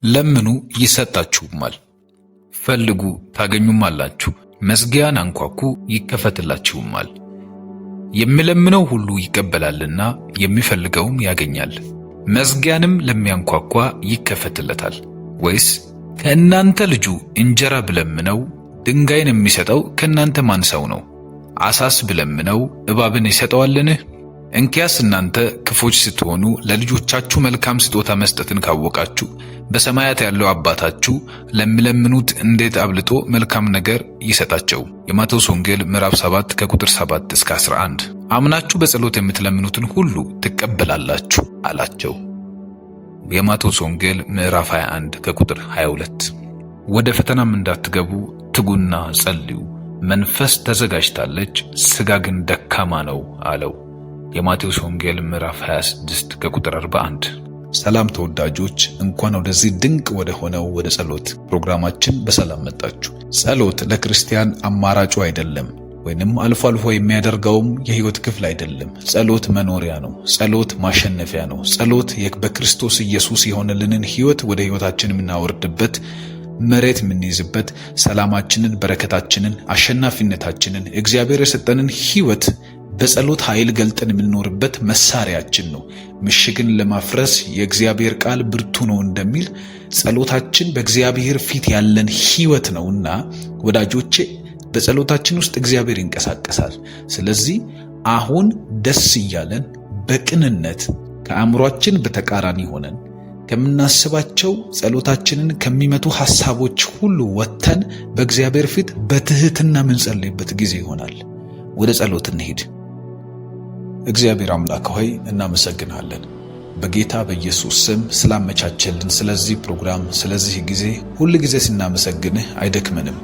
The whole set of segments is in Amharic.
ለምኑ ይሰጣችሁማል፣ ፈልጉ ታገኙማላችሁ፣ መዝጊያን አንኳኩ ይከፈትላችሁማል። የሚለምነው ሁሉ ይቀበላልና የሚፈልገውም ያገኛል፣ መዝጊያንም ለሚያንኳኳ ይከፈትለታል። ወይስ ከእናንተ ልጁ እንጀራ ብለምነው ድንጋይን የሚሰጠው ከእናንተ ማን ሰው ነው? ዓሣስ ብለምነው እባብን ይሰጠዋልን? እንኪያስ እናንተ ክፎች ስትሆኑ ለልጆቻችሁ መልካም ስጦታ መስጠትን ካወቃችሁ በሰማያት ያለው አባታችሁ ለሚለምኑት እንዴት አብልጦ መልካም ነገር ይሰጣቸው። የማቴዎስ ወንጌል ምዕራፍ 7 ከቁጥር 7 እስከ 11። አምናችሁ በጸሎት የምትለምኑትን ሁሉ ትቀበላላችሁ አላቸው። የማቴዎስ ወንጌል ምዕራፍ 21 ከቁጥር 22። ወደ ፈተናም እንዳትገቡ ትጉና ጸልዩ፣ መንፈስ ተዘጋጅታለች፣ ሥጋ ግን ደካማ ነው አለው። የማቴዎስ ወንጌል ምዕራፍ 26 ከቁጥር 41። ሰላም ተወዳጆች፣ እንኳን ወደዚህ ድንቅ ወደ ሆነው ወደ ጸሎት ፕሮግራማችን በሰላም መጣችሁ። ጸሎት ለክርስቲያን አማራጩ አይደለም፣ ወይንም አልፎ አልፎ የሚያደርገውም የህይወት ክፍል አይደለም። ጸሎት መኖሪያ ነው። ጸሎት ማሸነፊያ ነው። ጸሎት በክርስቶስ ኢየሱስ የሆነልንን ህይወት ወደ ህይወታችን የምናወርድበት፣ መሬት የምንይዝበት፣ ሰላማችንን፣ በረከታችንን፣ አሸናፊነታችንን፣ እግዚአብሔር የሰጠንን ህይወት በጸሎት ኃይል ገልጠን የምንኖርበት መሳሪያችን ነው። ምሽግን ለማፍረስ የእግዚአብሔር ቃል ብርቱ ነው እንደሚል ጸሎታችን በእግዚአብሔር ፊት ያለን ህይወት ነውና ወዳጆቼ፣ በጸሎታችን ውስጥ እግዚአብሔር ይንቀሳቀሳል። ስለዚህ አሁን ደስ እያለን በቅንነት ከአእምሯችን በተቃራኒ ሆነን ከምናስባቸው ጸሎታችንን ከሚመቱ ሐሳቦች ሁሉ ወጥተን በእግዚአብሔር ፊት በትህትና የምንጸልይበት ጊዜ ይሆናል። ወደ ጸሎት እንሂድ። እግዚአብሔር አምላክ ሆይ እናመሰግናለን። በጌታ በኢየሱስ ስም ስላመቻቸልን ስለዚህ ፕሮግራም፣ ስለዚህ ጊዜ ሁሉ ጊዜ ስናመሰግንህ አይደክመንም።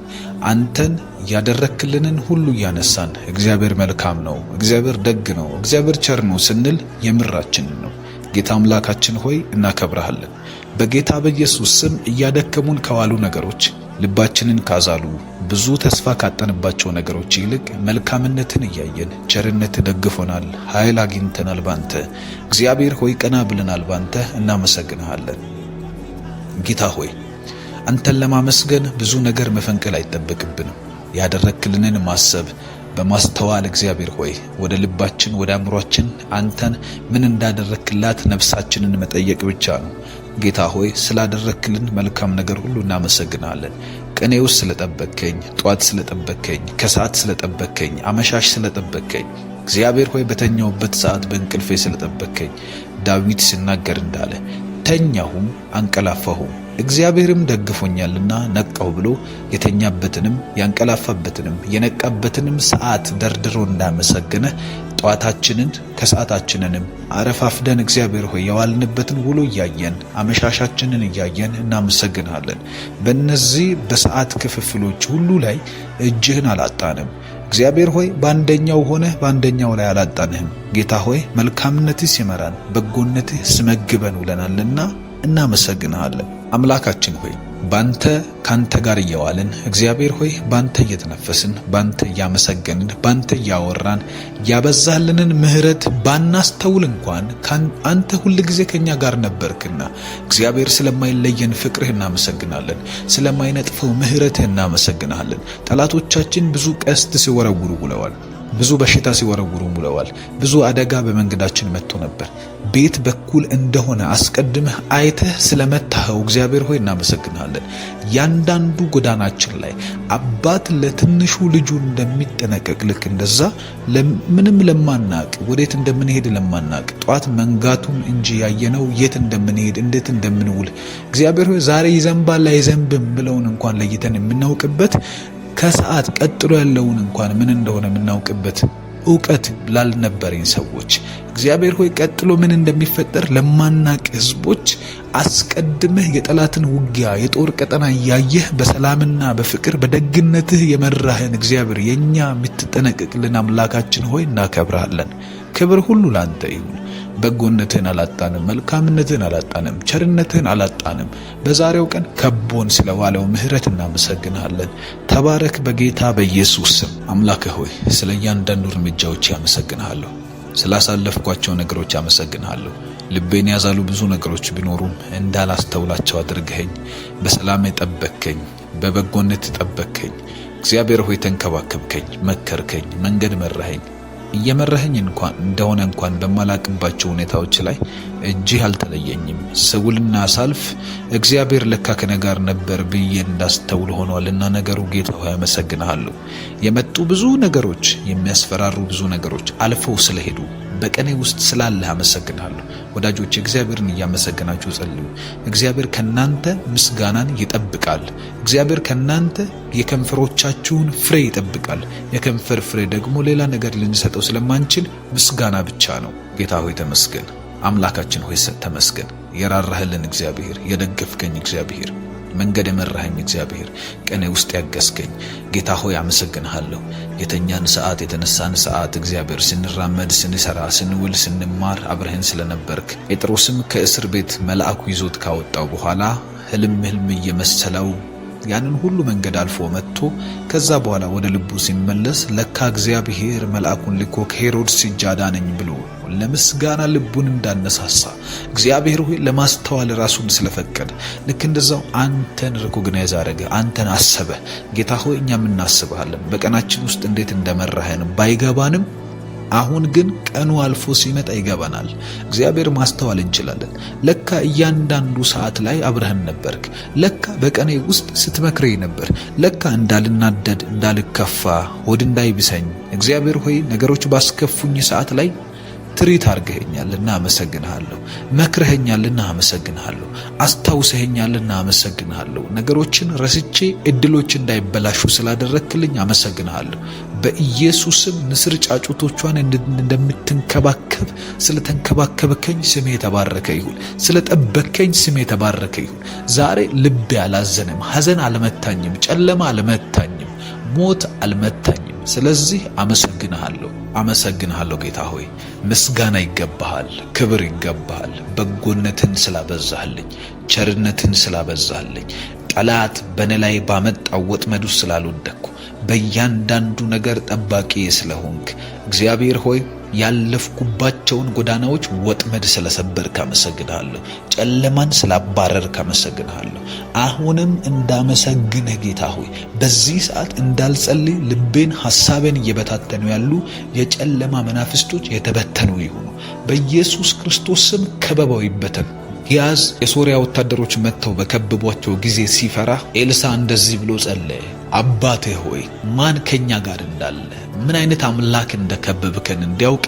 አንተን ያደረክልንን ሁሉ እያነሳን እግዚአብሔር መልካም ነው፣ እግዚአብሔር ደግ ነው፣ እግዚአብሔር ቸር ነው ስንል የምራችንን ነው። ጌታ አምላካችን ሆይ እናከብረሃለን። በጌታ በኢየሱስ ስም እያደከሙን ከዋሉ ነገሮች፣ ልባችንን ካዛሉ ብዙ ተስፋ ካጠንባቸው ነገሮች ይልቅ መልካምነትን እያየን ቸርነት ደግፎናል፣ ኃይል አግኝተናል ባንተ። እግዚአብሔር ሆይ ቀና ብለናል ባንተ፣ እናመሰግንሃለን። ጌታ ሆይ አንተን ለማመስገን ብዙ ነገር መፈንቀል አይጠበቅብንም። ያደረክልንን ማሰብ በማስተዋል እግዚአብሔር ሆይ ወደ ልባችን ወደ አእምሯችን አንተን ምን እንዳደረክላት ነፍሳችንን መጠየቅ ብቻ ነው። ጌታ ሆይ ስላደረክልን መልካም ነገር ሁሉ እናመሰግናለን። ቀኔ ውስጥ ስለጠበከኝ፣ ጧት ስለጠበከኝ፣ ከሰዓት ስለጠበከኝ፣ አመሻሽ ስለጠበከኝ፣ እግዚአብሔር ሆይ በተኛውበት ሰዓት በእንቅልፌ ስለጠበከኝ፣ ዳዊት ሲናገር እንዳለ ተኛሁም አንቀላፋሁም እግዚአብሔርም ደግፎኛልና ነቃው ብሎ የተኛበትንም ያንቀላፋበትንም የነቃበትንም ሰዓት ደርድሮ እንዳመሰገነ ጧታችንን ከሰዓታችንንም አረፋፍደን እግዚአብሔር ሆይ የዋልንበትን ውሎ እያየን አመሻሻችንን እያየን እናመሰግናለን። በእነዚህ በሰዓት ክፍፍሎች ሁሉ ላይ እጅህን አላጣንም። እግዚአብሔር ሆይ በአንደኛው ሆነህ በአንደኛው ላይ አላጣንህም። ጌታ ሆይ መልካምነትህ ሲመራን በጎነትህ ስመግበን ውለናልና እናመሰግናለን። አምላካችን ሆይ ባንተ ካንተ ጋር እየዋልን እግዚአብሔር ሆይ ባንተ እየተነፈስን ባንተ እያመሰገንን ባንተ እያወራን ያበዛልንን ምህረት ባናስተውል እንኳን አንተ ሁሉ ጊዜ ከኛ ጋር ነበርክና እግዚአብሔር ስለማይለየን ፍቅርህ እናመሰግናለን። ስለማይነጥፈው ምህረትህ እናመሰግናለን። ጠላቶቻችን ብዙ ቀስት ሲወረውሩ ውለዋል። ብዙ በሽታ ሲወረውሩ ውለዋል። ብዙ አደጋ በመንገዳችን መጥቶ ነበር። ቤት በኩል እንደሆነ አስቀድመህ አይተህ ስለመታኸው እግዚአብሔር ሆይ እናመሰግናለን። ያንዳንዱ ጎዳናችን ላይ አባት ለትንሹ ልጁ እንደሚጠነቀቅ ልክ እንደዛ ምንም ለማናቅ ወዴት እንደምንሄድ ለማናቅ ጧት መንጋቱን እንጂ ያየነው የት እንደምንሄድ እንዴት እንደምንውል እግዚአብሔር ሆይ ዛሬ ይዘንባል አይዘንብም ብለውን እንኳን ለይተን የምናውቅበት ከሰዓት ቀጥሎ ያለውን እንኳን ምን እንደሆነ የምናውቅበት ዕውቀት ላልነበረኝ ሰዎች እግዚአብሔር ሆይ ቀጥሎ ምን እንደሚፈጠር ለማናቅ ህዝቦች አስቀድመህ የጠላትን ውጊያ የጦር ቀጠና ያየህ በሰላምና በፍቅር በደግነትህ የመራህን እግዚአብሔር የኛ የምትጠነቀቅልን አምላካችን ሆይ እናከብራለን። ክብር ሁሉ ላንተ ይሁን። በጎነትህን አላጣንም፣ መልካምነትህን አላጣንም፣ ቸርነትህን አላጣንም። በዛሬው ቀን ከቦን ስለዋለው ምህረት እናመሰግናለን። ተባረክ በጌታ በኢየሱስ ስም። አምላክ ሆይ ስለ እያንዳንዱ እርምጃዎች ያመሰግናለሁ። ስላሳለፍኳቸው ነገሮች ያመሰግናለሁ። ልቤን ያዛሉ ብዙ ነገሮች ቢኖሩም እንዳላስተውላቸው አድርገኸኝ በሰላም ጠበቅከኝ፣ በበጎነት ጠበቅከኝ። እግዚአብሔር ሆይ ተንከባከብከኝ፣ መከርከኝ፣ መንገድ መራኸኝ። እየመራኸኝ እንኳን በማላቅባቸው ሁኔታዎች ላይ እጅህ አልተለየኝም። ስውልና ሳልፍ እግዚአብሔር ለካ ከኔ ጋር ነበር ብዬ እንዳስተውል ሆኗልና ነገሩ። ጌታ ሆይ አመሰግንሃለሁ። የመጡ ብዙ ነገሮች፣ የሚያስፈራሩ ብዙ ነገሮች አልፈው ስለሄዱ በቀኔ ውስጥ ስላለ አመሰግንሃለሁ። ወዳጆች እግዚአብሔርን እያመሰገናችሁ ጸልዩ። እግዚአብሔር ከናንተ ምስጋናን ይጠብቃል። እግዚአብሔር ከናንተ የከንፈሮቻችሁን ፍሬ ይጠብቃል። የከንፈር ፍሬ ደግሞ ሌላ ነገር ልንሰጠው ስለማንችል ምስጋና ብቻ ነው። ጌታ ሆይ ተመስገን። አምላካችን ሆይ ተመስገን። የራራህልን እግዚአብሔር፣ የደገፍከኝ እግዚአብሔር፣ መንገድ የመራኸኝ እግዚአብሔር፣ ቀኔ ውስጥ ያገዝከኝ ጌታ ሆይ አመሰግንሃለሁ። የተኛን ሰዓት፣ የተነሳን ሰዓት እግዚአብሔር ስንራመድ፣ ስንሰራ፣ ስንውል፣ ስንማር አብረህን ስለነበርክ ጴጥሮስም ከእስር ቤት መልአኩ ይዞት ካወጣው በኋላ ህልም እየመሰለው ያንን ሁሉ መንገድ አልፎ መጥቶ ከዛ በኋላ ወደ ልቡ ሲመለስ ለካ እግዚአብሔር መልአኩን ልኮ ከሄሮድስ እጅ አዳነኝ ብሎ ለምስጋና ልቡን እንዳነሳሳ እግዚአብሔር ሆይ ለማስተዋል ራሱን ስለፈቀደ ልክ እንደዛው አንተን ሪኮግናይዝ አረገ፣ አንተን አሰበ። ጌታ ሆይ እኛም እናስብሃለን። በቀናችን ውስጥ እንዴት እንደመራኸን ባይገባንም አሁን ግን ቀኑ አልፎ ሲመጣ ይገባናል። እግዚአብሔር ማስተዋል እንችላለን። ለካ እያንዳንዱ ሰዓት ላይ አብረህን ነበርክ። ለካ በቀኔ ውስጥ ስትመክረኝ ነበር። ለካ እንዳልናደድ፣ እንዳልከፋ፣ ሆድ እንዳይብሰኝ እግዚአብሔር ሆይ ነገሮች ባስከፉኝ ሰዓት ላይ ትሪት አርገኸኛልና አመሰግንሃለሁ። መክረኸኛልና አመሰግንሃለሁ። አስታውሰኸኛልና አመሰግንሃለሁ። ነገሮችን ረስቼ እድሎች እንዳይበላሹ ስላደረክልኝ አመሰግንሃለሁ። በኢየሱስም ንስር ጫጩቶቿን እንደምትንከባከብ ስለተንከባከብከኝ ስሜ የተባረከ ይሁን። ስለጠበከኝ ስሜ የተባረከ ይሁን። ዛሬ ልቤ አላዘነም፣ ሐዘን አልመታኝም፣ ጨለማ አልመታኝም፣ ሞት አልመታኝም። ስለዚህ አመሰግንሃለሁ ጌታ ሆይ። ምስጋና ይገባሃል፣ ክብር ይገባሃል። በጎነትን ስላበዛህልኝ፣ ቸርነትን ስላበዛህልኝ፣ ጠላት በኔ ላይ ባመጣው ወጥመድ ውስጥ ስላልወደቅኩ፣ በእያንዳንዱ ነገር ጠባቂ ስለሆንክ እግዚአብሔር ሆይ ያለፍኩባቸውን ጎዳናዎች ወጥመድ ስለሰበርክ አመሰግንሃለሁ። ጨለማን ስላባረርክ አመሰግንሃለሁ። አሁንም እንዳመሰግንህ ጌታ ሆይ በዚህ ሰዓት እንዳልጸልይ ልቤን ሐሳቤን እየበታተኑ ያሉ የጨለማ መናፍስቶች የተበተኑ ይሁኑ። በኢየሱስ ክርስቶስ ስም ከበባው ይበተን። ያዝ የሶሪያ ወታደሮች መጥተው በከበቧቸው ጊዜ ሲፈራ ኤልሳ እንደዚህ ብሎ ጸለየ። አባቴ ሆይ ማን ከኛ ጋር እንዳለ ምን አይነት አምላክ እንደከበብከን እንዲያውቅ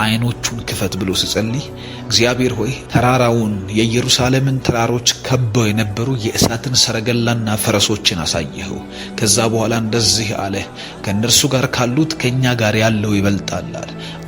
አይኖቹን ክፈት ብሎ ሲጸልይ እግዚአብሔር ሆይ ተራራውን የኢየሩሳሌምን ተራሮች ከበው የነበሩ የእሳትን ሰረገላና ፈረሶችን አሳየኸው። ከዛ በኋላ እንደዚህ አለ፣ ከእነርሱ ጋር ካሉት ከኛ ጋር ያለው ይበልጣል።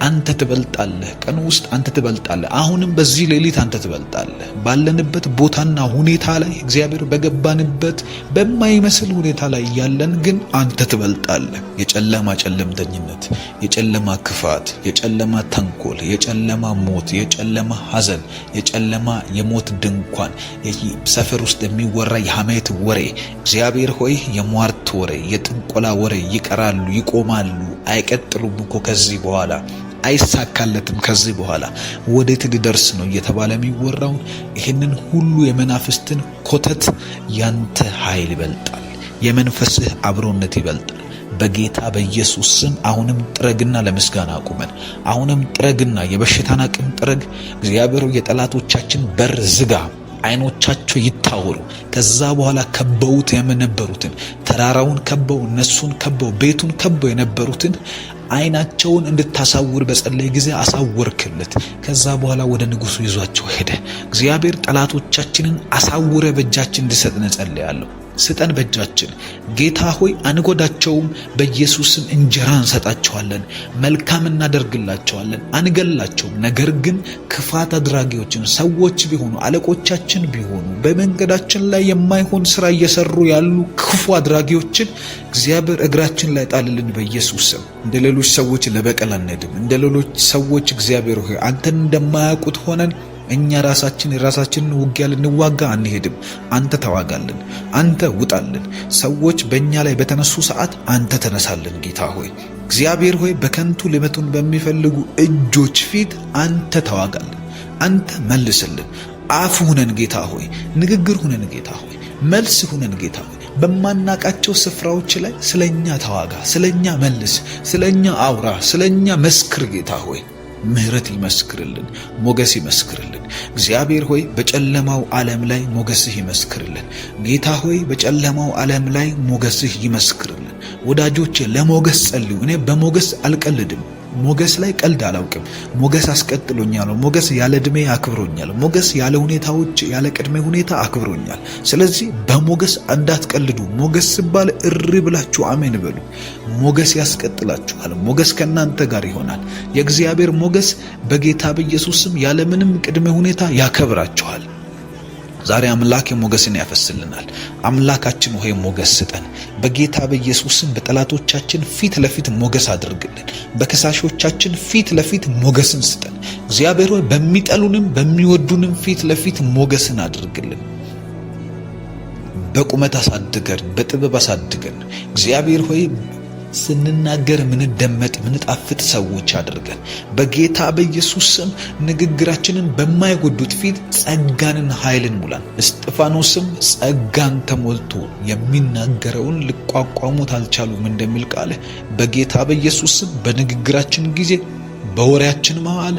አንተ ትበልጣለህ፣ ቀኑ ውስጥ አንተ ትበልጣለህ። አሁንም በዚህ ሌሊት አንተ ትበልጣለህ። ባለንበት ቦታና ሁኔታ ላይ እግዚአብሔር በገባንበት በማይመስል ሁኔታ ላይ ያለን ግን አንተ ትበልጣለህ። የጨለማ ጨለምተኝነት፣ የጨለማ ክፋት፣ የጨለማ ተንኮል፣ የጨለማ ሞት፣ የጨለማ ሐዘን፣ የጨለማ የሞት ድንኳን፣ ሰፈር ውስጥ የሚወራ የሐሜት ወሬ እግዚአብሔር ሆይ የሟርት ወሬ፣ የጥንቆላ ወሬ ይቀራሉ፣ ይቆማሉ፣ አይቀጥሉም እኮ ከዚህ በኋላ አይሳካለትም። ከዚህ በኋላ ወዴት ሊደርስ ነው እየተባለ የሚወራው ይህንን ሁሉ የመናፍስትን ኮተት ያንተ ኃይል ይበልጣል። የመንፈስህ አብሮነት ይበልጣል። በጌታ በኢየሱስ ስም አሁንም ጥረግና ለምስጋና አቁመን። አሁንም ጥረግና የበሽታን አቅም ጥረግ። እግዚአብሔር የጠላቶቻችን በር ዝጋ። አይኖቻቸው ይታወሩ። ከዛ በኋላ ከበውት የነበሩትን ተራራውን ከበው እነሱን ከበው ቤቱን ከበው የነበሩትን አይናቸውን እንድታሳውር በጸለይ ጊዜ አሳወርክለት። ከዛ በኋላ ወደ ንጉሱ ይዟቸው ሄደ። እግዚአብሔር ጠላቶቻችንን አሳውረ በእጃችን እንዲሰጥን ጸልያለሁ። ስጠን በእጃችን ጌታ ሆይ አንጎዳቸውም። በኢየሱስም እንጀራ እንሰጣቸዋለን፣ መልካም እናደርግላቸዋለን፣ አንገላቸውም። ነገር ግን ክፋት አድራጊዎችን ሰዎች ቢሆኑ አለቆቻችን ቢሆኑ በመንገዳችን ላይ የማይሆን ስራ እየሰሩ ያሉ ክፉ አድራጊዎችን እግዚአብሔር እግራችን ላይ ጣልልን በኢየሱስም። እንደ ሌሎች ሰዎች ለበቀል አንሄድም። እንደ ሌሎች ሰዎች እግዚአብሔር ሆይ አንተን እንደማያውቁት ሆነን እኛ የራሳችንን ውጊያ ልንዋጋ አንሄድም። አንተ ተዋጋልን፣ አንተ ውጣልን። ሰዎች በእኛ ላይ በተነሱ ሰዓት አንተ ተነሳልን። ጌታ ሆይ እግዚአብሔር ሆይ በከንቱ ሊመቱን በሚፈልጉ እጆች ፊት አንተ ተዋጋልን። አንተ መልስልን። አፍ ሁነን ጌታ ሆይ፣ ንግግር ሁነን ጌታ ሆይ፣ መልስ ሁነን ጌታ ሆይ። በማናቃቸው ስፍራዎች ላይ ስለኛ ተዋጋ፣ ስለኛ መልስ፣ ስለኛ አውራ፣ ስለኛ መስክር ጌታ ሆይ። ምህረት ይመስክርልን፣ ሞገስ ይመስክርልን። እግዚአብሔር ሆይ በጨለማው ዓለም ላይ ሞገስህ ይመስክርልን። ጌታ ሆይ በጨለማው ዓለም ላይ ሞገስህ ይመስክርልን። ወዳጆቼ ለሞገስ ጸልዩ። እኔ በሞገስ አልቀልድም። ሞገስ ላይ ቀልድ አላውቅም። ሞገስ አስቀጥሎኛል። ሞገስ ያለ ዕድሜ አክብሮኛል። ሞገስ ያለ ሁኔታዎች ያለ ቅድመ ሁኔታ አክብሮኛል። ስለዚህ በሞገስ እንዳትቀልዱ። ሞገስ ሲባል እሪ ብላችሁ አሜን በሉ። ሞገስ ያስቀጥላችኋል። ሞገስ ከእናንተ ጋር ይሆናል። የእግዚአብሔር ሞገስ በጌታ በኢየሱስ ስም ያለ ምንም ቅድመ ሁኔታ ያከብራችኋል። ዛሬ አምላክ ሞገስን ያፈስልናል። አምላካችን ሆይ ሞገስ ስጠን። በጌታ በኢየሱስ ስም በጠላቶቻችን ፊት ለፊት ሞገስ አድርግልን። በከሳሾቻችን ፊት ለፊት ሞገስን ስጠን። እግዚአብሔር ሆይ በሚጠሉንም በሚወዱንም ፊት ለፊት ሞገስን አድርግልን። በቁመት አሳድገን፣ በጥበብ አሳድገን። እግዚአብሔር ሆይ ስንናገር ምንደመጥ ምንጣፍጥ ሰዎች አድርገን። በጌታ በኢየሱስ ስም ንግግራችንን በማይጎዱት ፊት ጸጋንን ኃይልን ሙላን። እስጢፋኖስም ጸጋን ተሞልቶ የሚናገረውን ሊቋቋሙት አልቻሉም እንደሚል ቃል በጌታ በኢየሱስ ስም በንግግራችን ጊዜ፣ በወሬያችን መሃል፣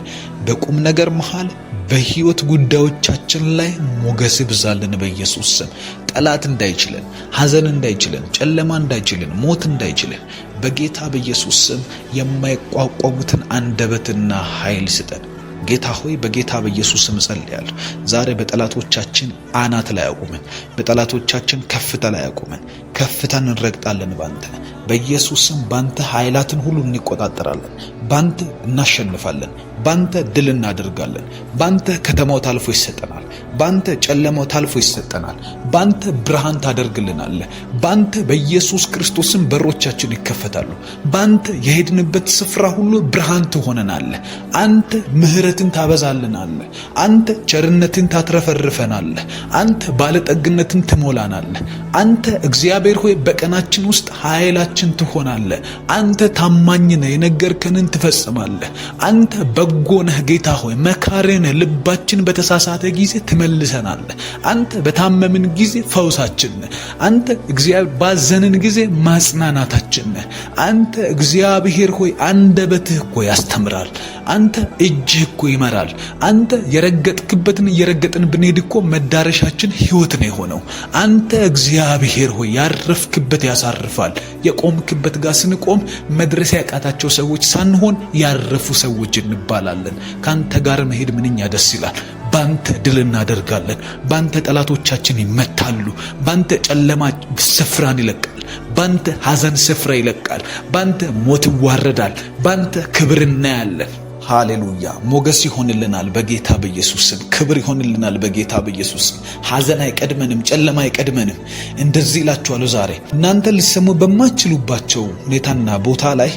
በቁም ነገር መሃል፣ በህይወት ጉዳዮቻችን ላይ ሞገስ ይብዛልን በኢየሱስ ስም። ጠላት እንዳይችለን፣ ሐዘን እንዳይችለን፣ ጨለማ እንዳይችለን፣ ሞት እንዳይችለን በጌታ በኢየሱስ ስም የማይቋቋሙትን አንደበትና ኃይል ስጠን። ጌታ ሆይ በጌታ በኢየሱስ ስም ጸልያለሁ። ዛሬ በጠላቶቻችን አናት ላይ አቁመን፣ በጠላቶቻችን ከፍታ ላይ አቁመን ከፍታን እንረግጣለን። ባንተ በኢየሱስ ስም ባንተ ኃይላትን ሁሉ እንቆጣጠራለን። ባንተ እናሸንፋለን። ባንተ ድል እናደርጋለን። ባንተ ከተማው ታልፎ ይሰጠናል። ባንተ ጨለማው ታልፎ ይሰጠናል። ባንተ ብርሃን ታደርግልናለህ። ባንተ በኢየሱስ ክርስቶስም በሮቻችን ይከፈታሉ። ባንተ የሄድንበት ስፍራ ሁሉ ብርሃን ትሆነናለህ። አንተ ምህረትን ታበዛልናለህ። አንተ ቸርነትን ታትረፈርፈናለህ። አንተ ባለጠግነትን ትሞላናለህ። አንተ እግዚአብሔር ሆይ በቀናችን ውስጥ ኃይላችን ትሆናለህ። አንተ ታማኝ ነህ፣ የነገርከንን ትፈጽማለህ። አንተ በጎ ነህ ጌታ ሆይ፣ መካሪ ነህ። ልባችን በተሳሳተ ጊዜ ትመልሰናለህ። አንተ በታመምን ጊዜ ፈውሳችን ነህ። አንተ እግዚአብሔር ባዘንን ጊዜ ማጽናናታችን ነህ። አንተ እግዚአብሔር ሆይ አንደበትህ እኮ ያስተምራል። አንተ እጅህ እኮ ይመራል። አንተ የረገጥክበትን እየረገጥን ብንሄድ እኮ መዳረሻችን ሕይወት ነው የሆነው። አንተ እግዚአብሔር ሆይ ያረፍክበት ያሳርፋል። የቆምክበት ጋር ስንቆም መድረስ ያቃታቸው ሰዎች ሳንሆን ያረፉ ሰዎች እንባላለን። ካንተ ጋር መሄድ ምንኛ ደስ ይላል። ባንተ ድል እናደርጋለን። ባንተ ጠላቶቻችን ይመታሉ። ባንተ ጨለማ ስፍራን ይለቃል። ባንተ ሐዘን ስፍራ ይለቃል። ባንተ ሞት ይዋረዳል። ባንተ ክብር እናያለን። ሃሌሉያ! ሞገስ ይሆንልናል በጌታ በኢየሱስ ስም። ክብር ይሆንልናል በጌታ በኢየሱስ ስም። ሐዘን አይቀድመንም፣ ጨለማ አይቀድመንም። እንደዚህ እላችኋለሁ ዛሬ እናንተ ልትሰሙ በማትችሉባቸው ሁኔታና ቦታ ላይ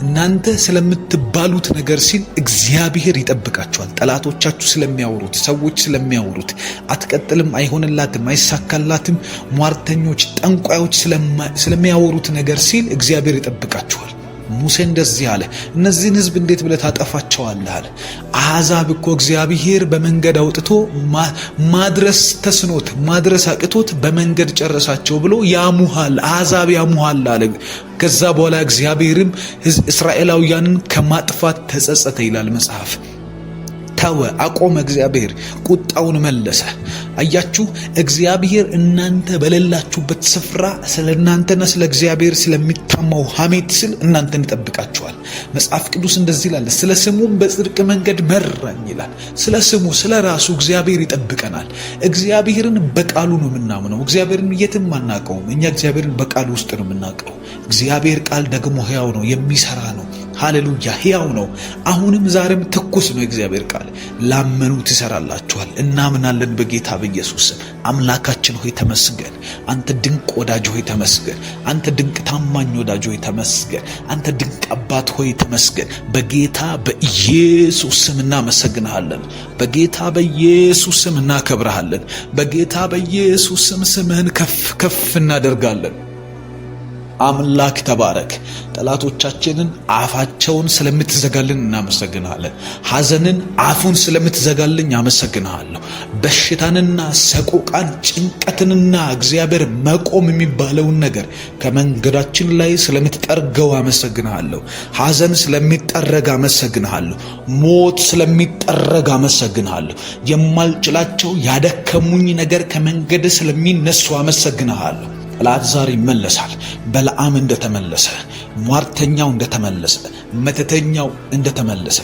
እናንተ ስለምትባሉት ነገር ሲል እግዚአብሔር ይጠብቃችኋል። ጠላቶቻችሁ ስለሚያወሩት፣ ሰዎች ስለሚያወሩት አትቀጥልም፣ አይሆንላትም፣ አይሳካላትም፣ ሟርተኞች፣ ጠንቋዮች ስለሚያወሩት ነገር ሲል እግዚአብሔር ይጠብቃችኋል። ሙሴ እንደዚህ አለ፣ እነዚህን ሕዝብ እንዴት ብለህ ታጠፋቸዋለህ አለ። አሕዛብ እኮ እግዚአብሔር በመንገድ አውጥቶ ማድረስ ተስኖት ማድረስ አቅቶት በመንገድ ጨረሳቸው ብሎ ያሙሃል፣ አሕዛብ ያሙሃል አለ። ከዛ በኋላ እግዚአብሔርም እስራኤላውያንን ከማጥፋት ተጸጸተ ይላል መጽሐፍ። ተወ፣ አቆመ። እግዚአብሔር ቁጣውን መለሰ። አያችሁ፣ እግዚአብሔር እናንተ በሌላችሁበት ስፍራ ስለ እናንተና ስለ እግዚአብሔር ስለሚታማው ሐሜት ስል እናንተን ይጠብቃችኋል። መጽሐፍ ቅዱስ እንደዚህ ይላል፣ ስለ ስሙም በጽድቅ መንገድ መራኝ ይላል። ስለ ስሙ ስለ ራሱ እግዚአብሔር ይጠብቀናል። እግዚአብሔርን በቃሉ ነው የምናምነው። እግዚአብሔርን የትም አናውቀውም። እኛ እግዚአብሔርን በቃሉ ውስጥ ነው የምናውቀው። እግዚአብሔር ቃል ደግሞ ሕያው ነው፣ የሚሰራ ነው። ሃሌሉያ! ሕያው ነው። አሁንም ዛሬም ትኩስ ነው እግዚአብሔር ቃል። ላመኑ ትሰራላችኋል። እናምናለን በጌታ በኢየሱስ ስም። አምላካችን ሆይ ተመስገን። አንተ ድንቅ ወዳጅ ሆይ ተመስገን። አንተ ድንቅ ታማኝ ወዳጅ ሆይ ተመስገን። አንተ ድንቅ አባት ሆይ ተመስገን። በጌታ በኢየሱስ ስም እናመሰግንሃለን። በጌታ በኢየሱስ ስም እናከብርሃለን። በጌታ በኢየሱስ ስም ስምህን ከፍ ከፍ እናደርጋለን። አምላክ ተባረክ። ጠላቶቻችንን አፋቸውን ስለምትዘጋልን እናመሰግናለን። ሐዘንን አፉን ስለምትዘጋልኝ አመሰግናለሁ። በሽታንና ሰቆቃን ጭንቀትንና እግዚአብሔር መቆም የሚባለውን ነገር ከመንገዳችን ላይ ስለምትጠርገው አመሰግናለሁ። ሐዘን ስለሚጠረግ አመሰግናለሁ። ሞት ስለሚጠረግ አመሰግናለሁ። የማልችላቸው ያደከሙኝ ነገር ከመንገድ ስለሚነሱ አመሰግናለሁ። ጠላት ዛሬ ይመለሳል። በለዓም እንደተመለሰ፣ ሟርተኛው እንደተመለሰ፣ መተተኛው እንደተመለሰ፣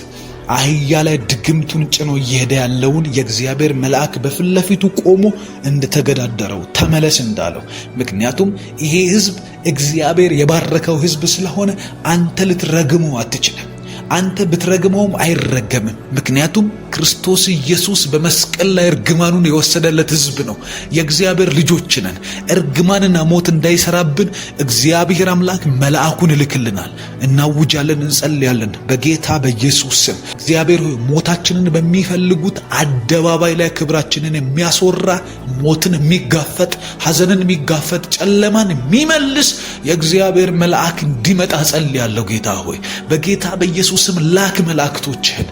አህያ ላይ ድግምቱን ጭኖ እየሄደ ያለውን የእግዚአብሔር መልአክ በፊት ለፊቱ ቆሞ እንደተገዳደረው ተመለስ እንዳለው። ምክንያቱም ይሄ ሕዝብ እግዚአብሔር የባረከው ሕዝብ ስለሆነ አንተ ልትረግመው አትችልም። አንተ ብትረግመውም አይረገምም። ምክንያቱም ክርስቶስ ኢየሱስ በመስቀል ላይ እርግማኑን የወሰደለት ሕዝብ ነው። የእግዚአብሔር ልጆች ነን። እርግማንና ሞት እንዳይሰራብን እግዚአብሔር አምላክ መልአኩን ይልክልናል። እናውጃለን፣ እንጸልያለን በጌታ በኢየሱስ ስም። እግዚአብሔር ሆይ ሞታችንን በሚፈልጉት አደባባይ ላይ ክብራችንን የሚያስወራ ሞትን የሚጋፈጥ ሐዘንን የሚጋፈጥ ጨለማን የሚመልስ የእግዚአብሔር መልአክ እንዲመጣ ጸልያለሁ። ጌታ ሆይ በጌታ በኢየሱስ ስም ላክ፣ መላእክቶችህን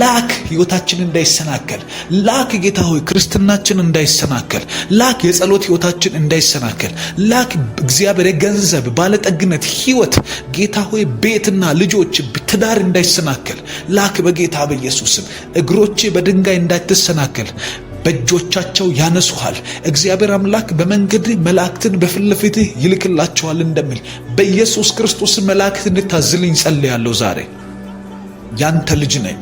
ላክ። ሕይወታችን እንዳይሰናከል ላክ። ጌታ ሆይ ክርስትናችን እንዳይሰናከል ላክ። የጸሎት ሕይወታችን እንዳይሰናከል ላክ። እግዚአብሔር የገንዘብ ባለጠግነት ሕይወት ጌታ ሆይ ቤትና ልጆች ትዳር እንዳይሰናከል ላክ በጌታ በኢየሱስ ስም። እግሮቼ በድንጋይ እንዳትሰናከል በእጆቻቸው ያነሱሃል። እግዚአብሔር አምላክ በመንገድ መላእክትን በፊት ለፊትህ ይልክላቸዋል እንደሚል በኢየሱስ ክርስቶስ መላእክት እንድታዝልኝ ጸልያለሁ። ዛሬ ያንተ ልጅ ነኝ፣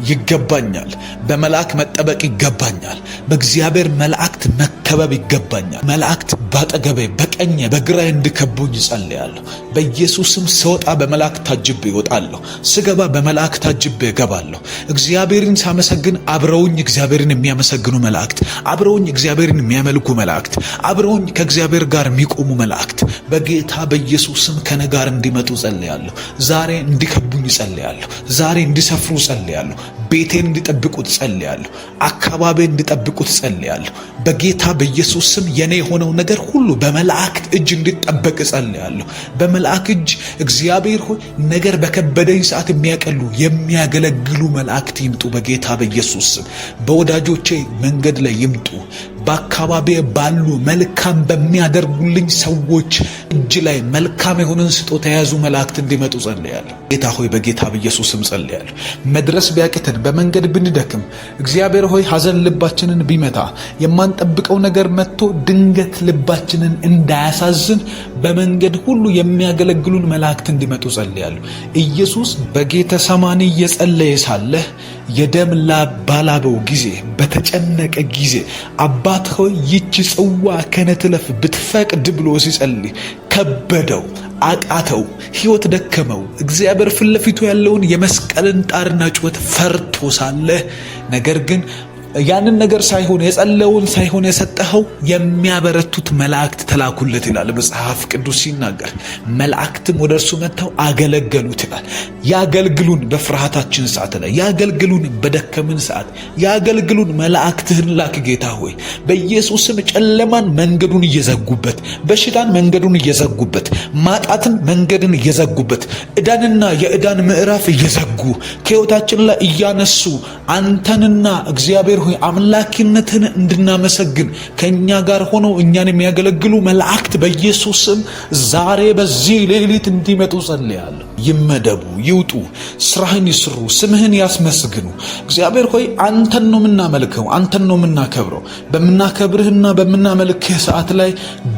ይገባኛል። በመላእክ መጠበቅ ይገባኛል። በእግዚአብሔር መላእክት መከበብ ይገባኛል። መላእክት ባጠገቤ በቀኜ በግራዬ እንዲከቡኝ ጸልያለሁ። በኢየሱስም ስወጣ በመላእክት ታጅቤ እወጣለሁ፣ ስገባ በመላእክት ታጅቤ እገባለሁ። እግዚአብሔርን ሳመሰግን አብረውኝ እግዚአብሔርን የሚያመሰግኑ መላእክት፣ አብረውኝ እግዚአብሔርን የሚያመልኩ መላእክት፣ አብረውኝ ከእግዚአብሔር ጋር የሚቆሙ መላእክት በጌታ በኢየሱስም ከኔ ጋር እንዲመጡ ጸልያለሁ። ዛሬ እንዲከቡኝ ጸልያለሁ። ዛሬ እንዲሰፍሩ ጸልያለሁ። ቤቴን እንዲጠብቁት ጸልያለሁ። አካባቢን እንዲጠብቁት ጸልያለሁ። በጌታ በኢየሱስ ስም የኔ የሆነው ነገር ሁሉ በመላእክት እጅ እንዲጠበቅ ጸልያለሁ። በመላእክት እጅ እግዚአብሔር ሆይ ነገር በከበደኝ ሰዓት የሚያቀሉ የሚያገለግሉ መላእክት ይምጡ በጌታ በኢየሱስ ስም። በወዳጆቼ መንገድ ላይ ይምጡ። በአካባቢ ባሉ መልካም በሚያደርጉልኝ ሰዎች እጅ ላይ መልካም የሆነን ስጦታ የያዙ መላእክት እንዲመጡ ጸልያለሁ። ጌታ ሆይ በጌታ በኢየሱስ ስም ጸልያለሁ። መድረስ ቢያቅተን በመንገድ ብንደክም እግዚአብሔር ሆይ ሐዘን ልባችንን ቢመታ የማንጠብቀው ነገር መጥቶ ድንገት ልባችንን እንዳያሳዝን በመንገድ ሁሉ የሚያገለግሉን መላእክት እንዲመጡ ጸልያለሁ። ኢየሱስ በጌተሰማኒ እየጸለየ ሳለ የደም ላብ ባላበው ጊዜ በተጨነቀ ጊዜ አባት ሆይ ይህች ጽዋ ከኔ ትለፍ ብትፈቅድ ብሎ ሲጸልይ ከበደው፣ አቃተው፣ ሕይወት ደከመው። እግዚአብሔር ፊት ለፊቱ ያለውን የመስቀልን ጣርና ጩኸት ፈርቶ ሳለ ነገር ግን ያንን ነገር ሳይሆን የጸለውን ሳይሆን የሰጠኸው የሚያበረቱት መላእክት ተላኩለት ይላል መጽሐፍ ቅዱስ ሲናገር። መላእክትም ወደ እርሱ መጥተው አገለገሉት ይላል። ያገልግሉን በፍርሃታችን ሰዓት ላይ፣ ያገልግሉን በደከምን ሰዓት፣ ያገልግሉን። መላእክትህን ላክ ጌታ ሆይ በኢየሱስም። ጨለማን መንገዱን እየዘጉበት፣ በሽታን መንገዱን እየዘጉበት፣ ማጣትን መንገድን እየዘጉበት፣ ዕዳንና የዕዳን ምዕራፍ እየዘጉ ከሕይወታችን ላይ እያነሱ አንተንና እግዚአብሔር ሆይ አምላኪነትን እንድናመሰግን ከኛ ጋር ሆነው እኛን የሚያገለግሉ መላእክት በኢየሱስ ስም ዛሬ በዚህ ሌሊት እንዲመጡ ጸልያለሁ። ይመደቡ፣ ይውጡ፣ ስራህን ይስሩ፣ ስምህን ያስመስግኑ። እግዚአብሔር ሆይ አንተን ነው የምናመልከው፣ አንተን ነው የምናከብረው። በምናከብርህና በምናመልክህ ሰዓት ላይ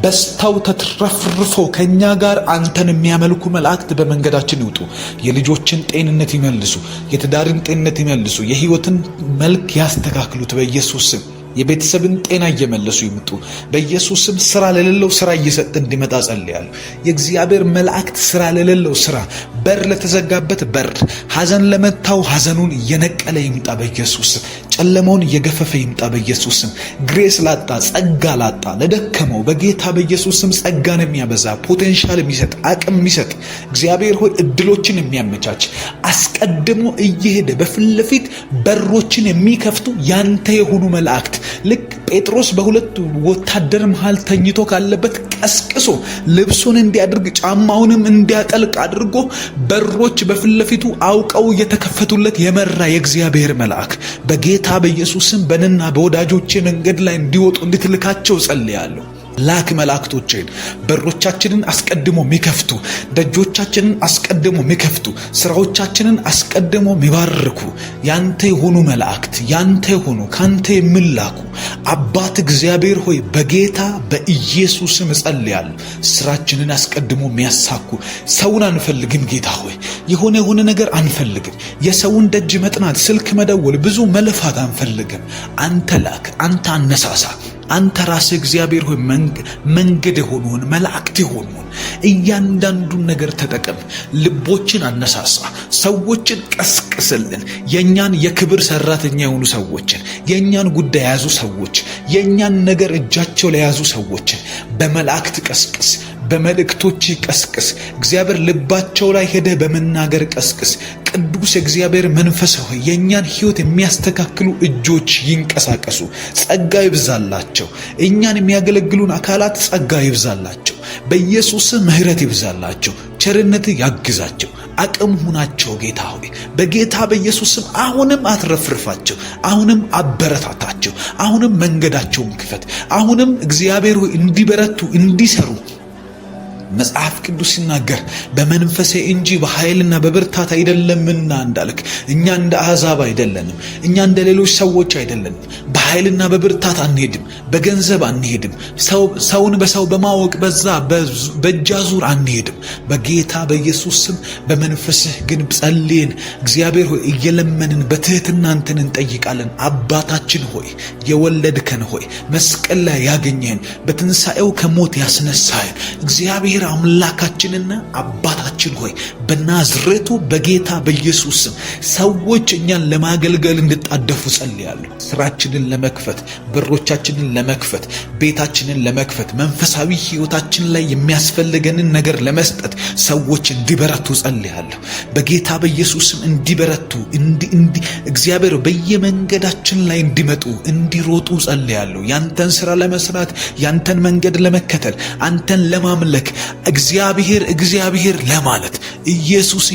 በስተው ተትረፍርፈው ከኛ ጋር አንተን የሚያመልኩ መላእክት በመንገዳችን ይውጡ። የልጆችን ጤንነት ይመልሱ፣ የትዳርን ጤንነት ይመልሱ፣ የህይወትን መልክ ያስተካክሉት በኢየሱስ ስም። የቤተሰብን ጤና እየመለሱ ይምጡ በኢየሱስ ስም። ስራ ለሌለው ስራ እየሰጠ እንዲመጣ ጸልያለሁ። የእግዚአብሔር መላእክት ስራ ለሌለው ስራ፣ በር ለተዘጋበት በር፣ ሐዘን ለመታው ሐዘኑን እየነቀለ ይምጣ በኢየሱስ ስም። ጨለማውን እየገፈፈ ይምጣ በኢየሱስ ስም። ግሬስ ላጣ፣ ጸጋ ላጣ፣ ለደከመው በጌታ በኢየሱስ ስም ጸጋን የሚያበዛ ፖቴንሻል የሚሰጥ አቅም የሚሰጥ እግዚአብሔር ሆይ እድሎችን የሚያመቻች አስቀድሞ እየሄደ በፊት ለፊት በሮችን የሚከፍቱ ያንተ የሆኑ መላእክት ልክ ጴጥሮስ በሁለት ወታደር መሃል ተኝቶ ካለበት ቀስቅሶ ልብሱን እንዲያደርግ ጫማውንም እንዲያጠልቅ አድርጎ በሮች በፊት ለፊቱ አውቀው እየተከፈቱለት የመራ የእግዚአብሔር መልአክ በጌታ በኢየሱስ ስም በእኔና በወዳጆቼ መንገድ ላይ እንዲወጡ እንድትልካቸው ጸልያለሁ። ላክ መላእክቶችን በሮቻችንን አስቀድሞ የሚከፍቱ፣ ደጆቻችንን አስቀድሞ የሚከፍቱ፣ ስራዎቻችንን አስቀድሞ የሚባርኩ ያንተ የሆኑ መላእክት ያንተ የሆኑ ካንተ የሚላኩ አባት እግዚአብሔር ሆይ በጌታ በኢየሱስ ስም ጸልያለሁ። ስራችንን አስቀድሞ የሚያሳኩ ሰውን አንፈልግም። ጌታ ሆይ የሆነ ነገር አንፈልግም። የሰውን ደጅ መጥናት፣ ስልክ መደወል፣ ብዙ መልፋት አንፈልግም። አንተ ላክ፣ አንተ አነሳሳ። አንተ ራስህ እግዚአብሔር ሆይ መንገድ የሆኑን መላእክት የሆኑን እያንዳንዱን ነገር ተጠቀም። ልቦችን አነሳሳ፣ ሰዎችን ቀስቅስልን። የኛን የክብር ሰራተኛ የሆኑ ሰዎችን፣ የኛን ጉዳይ የያዙ ሰዎች፣ የኛን ነገር እጃቸው ላይ የያዙ ሰዎችን በመላእክት ቀስቅስ፣ በመልእክቶች ቀስቅስ። እግዚአብሔር ልባቸው ላይ ሄደህ በመናገር ቀስቅስ። ቅዱስ እግዚአብሔር መንፈስ ሆይ የኛን ሕይወት የሚያስተካክሉ እጆች ይንቀሳቀሱ። ጸጋ ይብዛላቸው። እኛን የሚያገለግሉን አካላት ጸጋ ይብዛላቸው። በኢየሱስ ምሕረት ይብዛላቸው። ቸርነት ያግዛቸው። አቅም ሁናቸው። ጌታ ሆይ በጌታ በኢየሱስም አሁንም አትረፍርፋቸው። አሁንም አበረታታቸው። አሁንም መንገዳቸውን ክፈት። አሁንም እግዚአብሔር ሆይ እንዲበረቱ እንዲሰሩ መጽሐፍ ቅዱስ ሲናገር በመንፈሴ እንጂ በኃይልና በብርታት አይደለምና እንዳልክ እኛ እንደ አሕዛብ አይደለንም። እኛ እንደ ሌሎች ሰዎች አይደለንም። በኃይልና በብርታት አንሄድም። በገንዘብ አንሄድም። ሰውን በሰው በማወቅ በእጅ አዙር አንሄድም። በጌታ በኢየሱስ ስም በመንፈስህ ግን ጸልየን እግዚአብሔር ሆይ እየለመንን በትህትና አንተን እንጠይቃለን። አባታችን ሆይ የወለድከን ሆይ መስቀል ላይ ያገኘህን በትንሣኤው ከሞት ያስነሳህን እግዚአብሔር አምላካችንና አባታችን ሆይ በናዝሬቱ በጌታ በኢየሱስ ስም ሰዎች እኛን ለማገልገል እንድጣደፉ ጸልያለሁ። ስራችንን ለመክፈት፣ በሮቻችንን ለመክፈት፣ ቤታችንን ለመክፈት፣ መንፈሳዊ ሕይወታችን ላይ የሚያስፈልገንን ነገር ለመስጠት ሰዎች እንዲበረቱ ጸልያለሁ። በጌታ በኢየሱስ ስም እንዲበረቱ እግዚአብሔር በየመንገዳችን ላይ እንዲመጡ እንዲሮጡ ጸልያለሁ። ያንተን ስራ ለመስራት፣ ያንተን መንገድ ለመከተል፣ አንተን ለማምለክ እግዚአብሔር ለማለት ኢየሱስ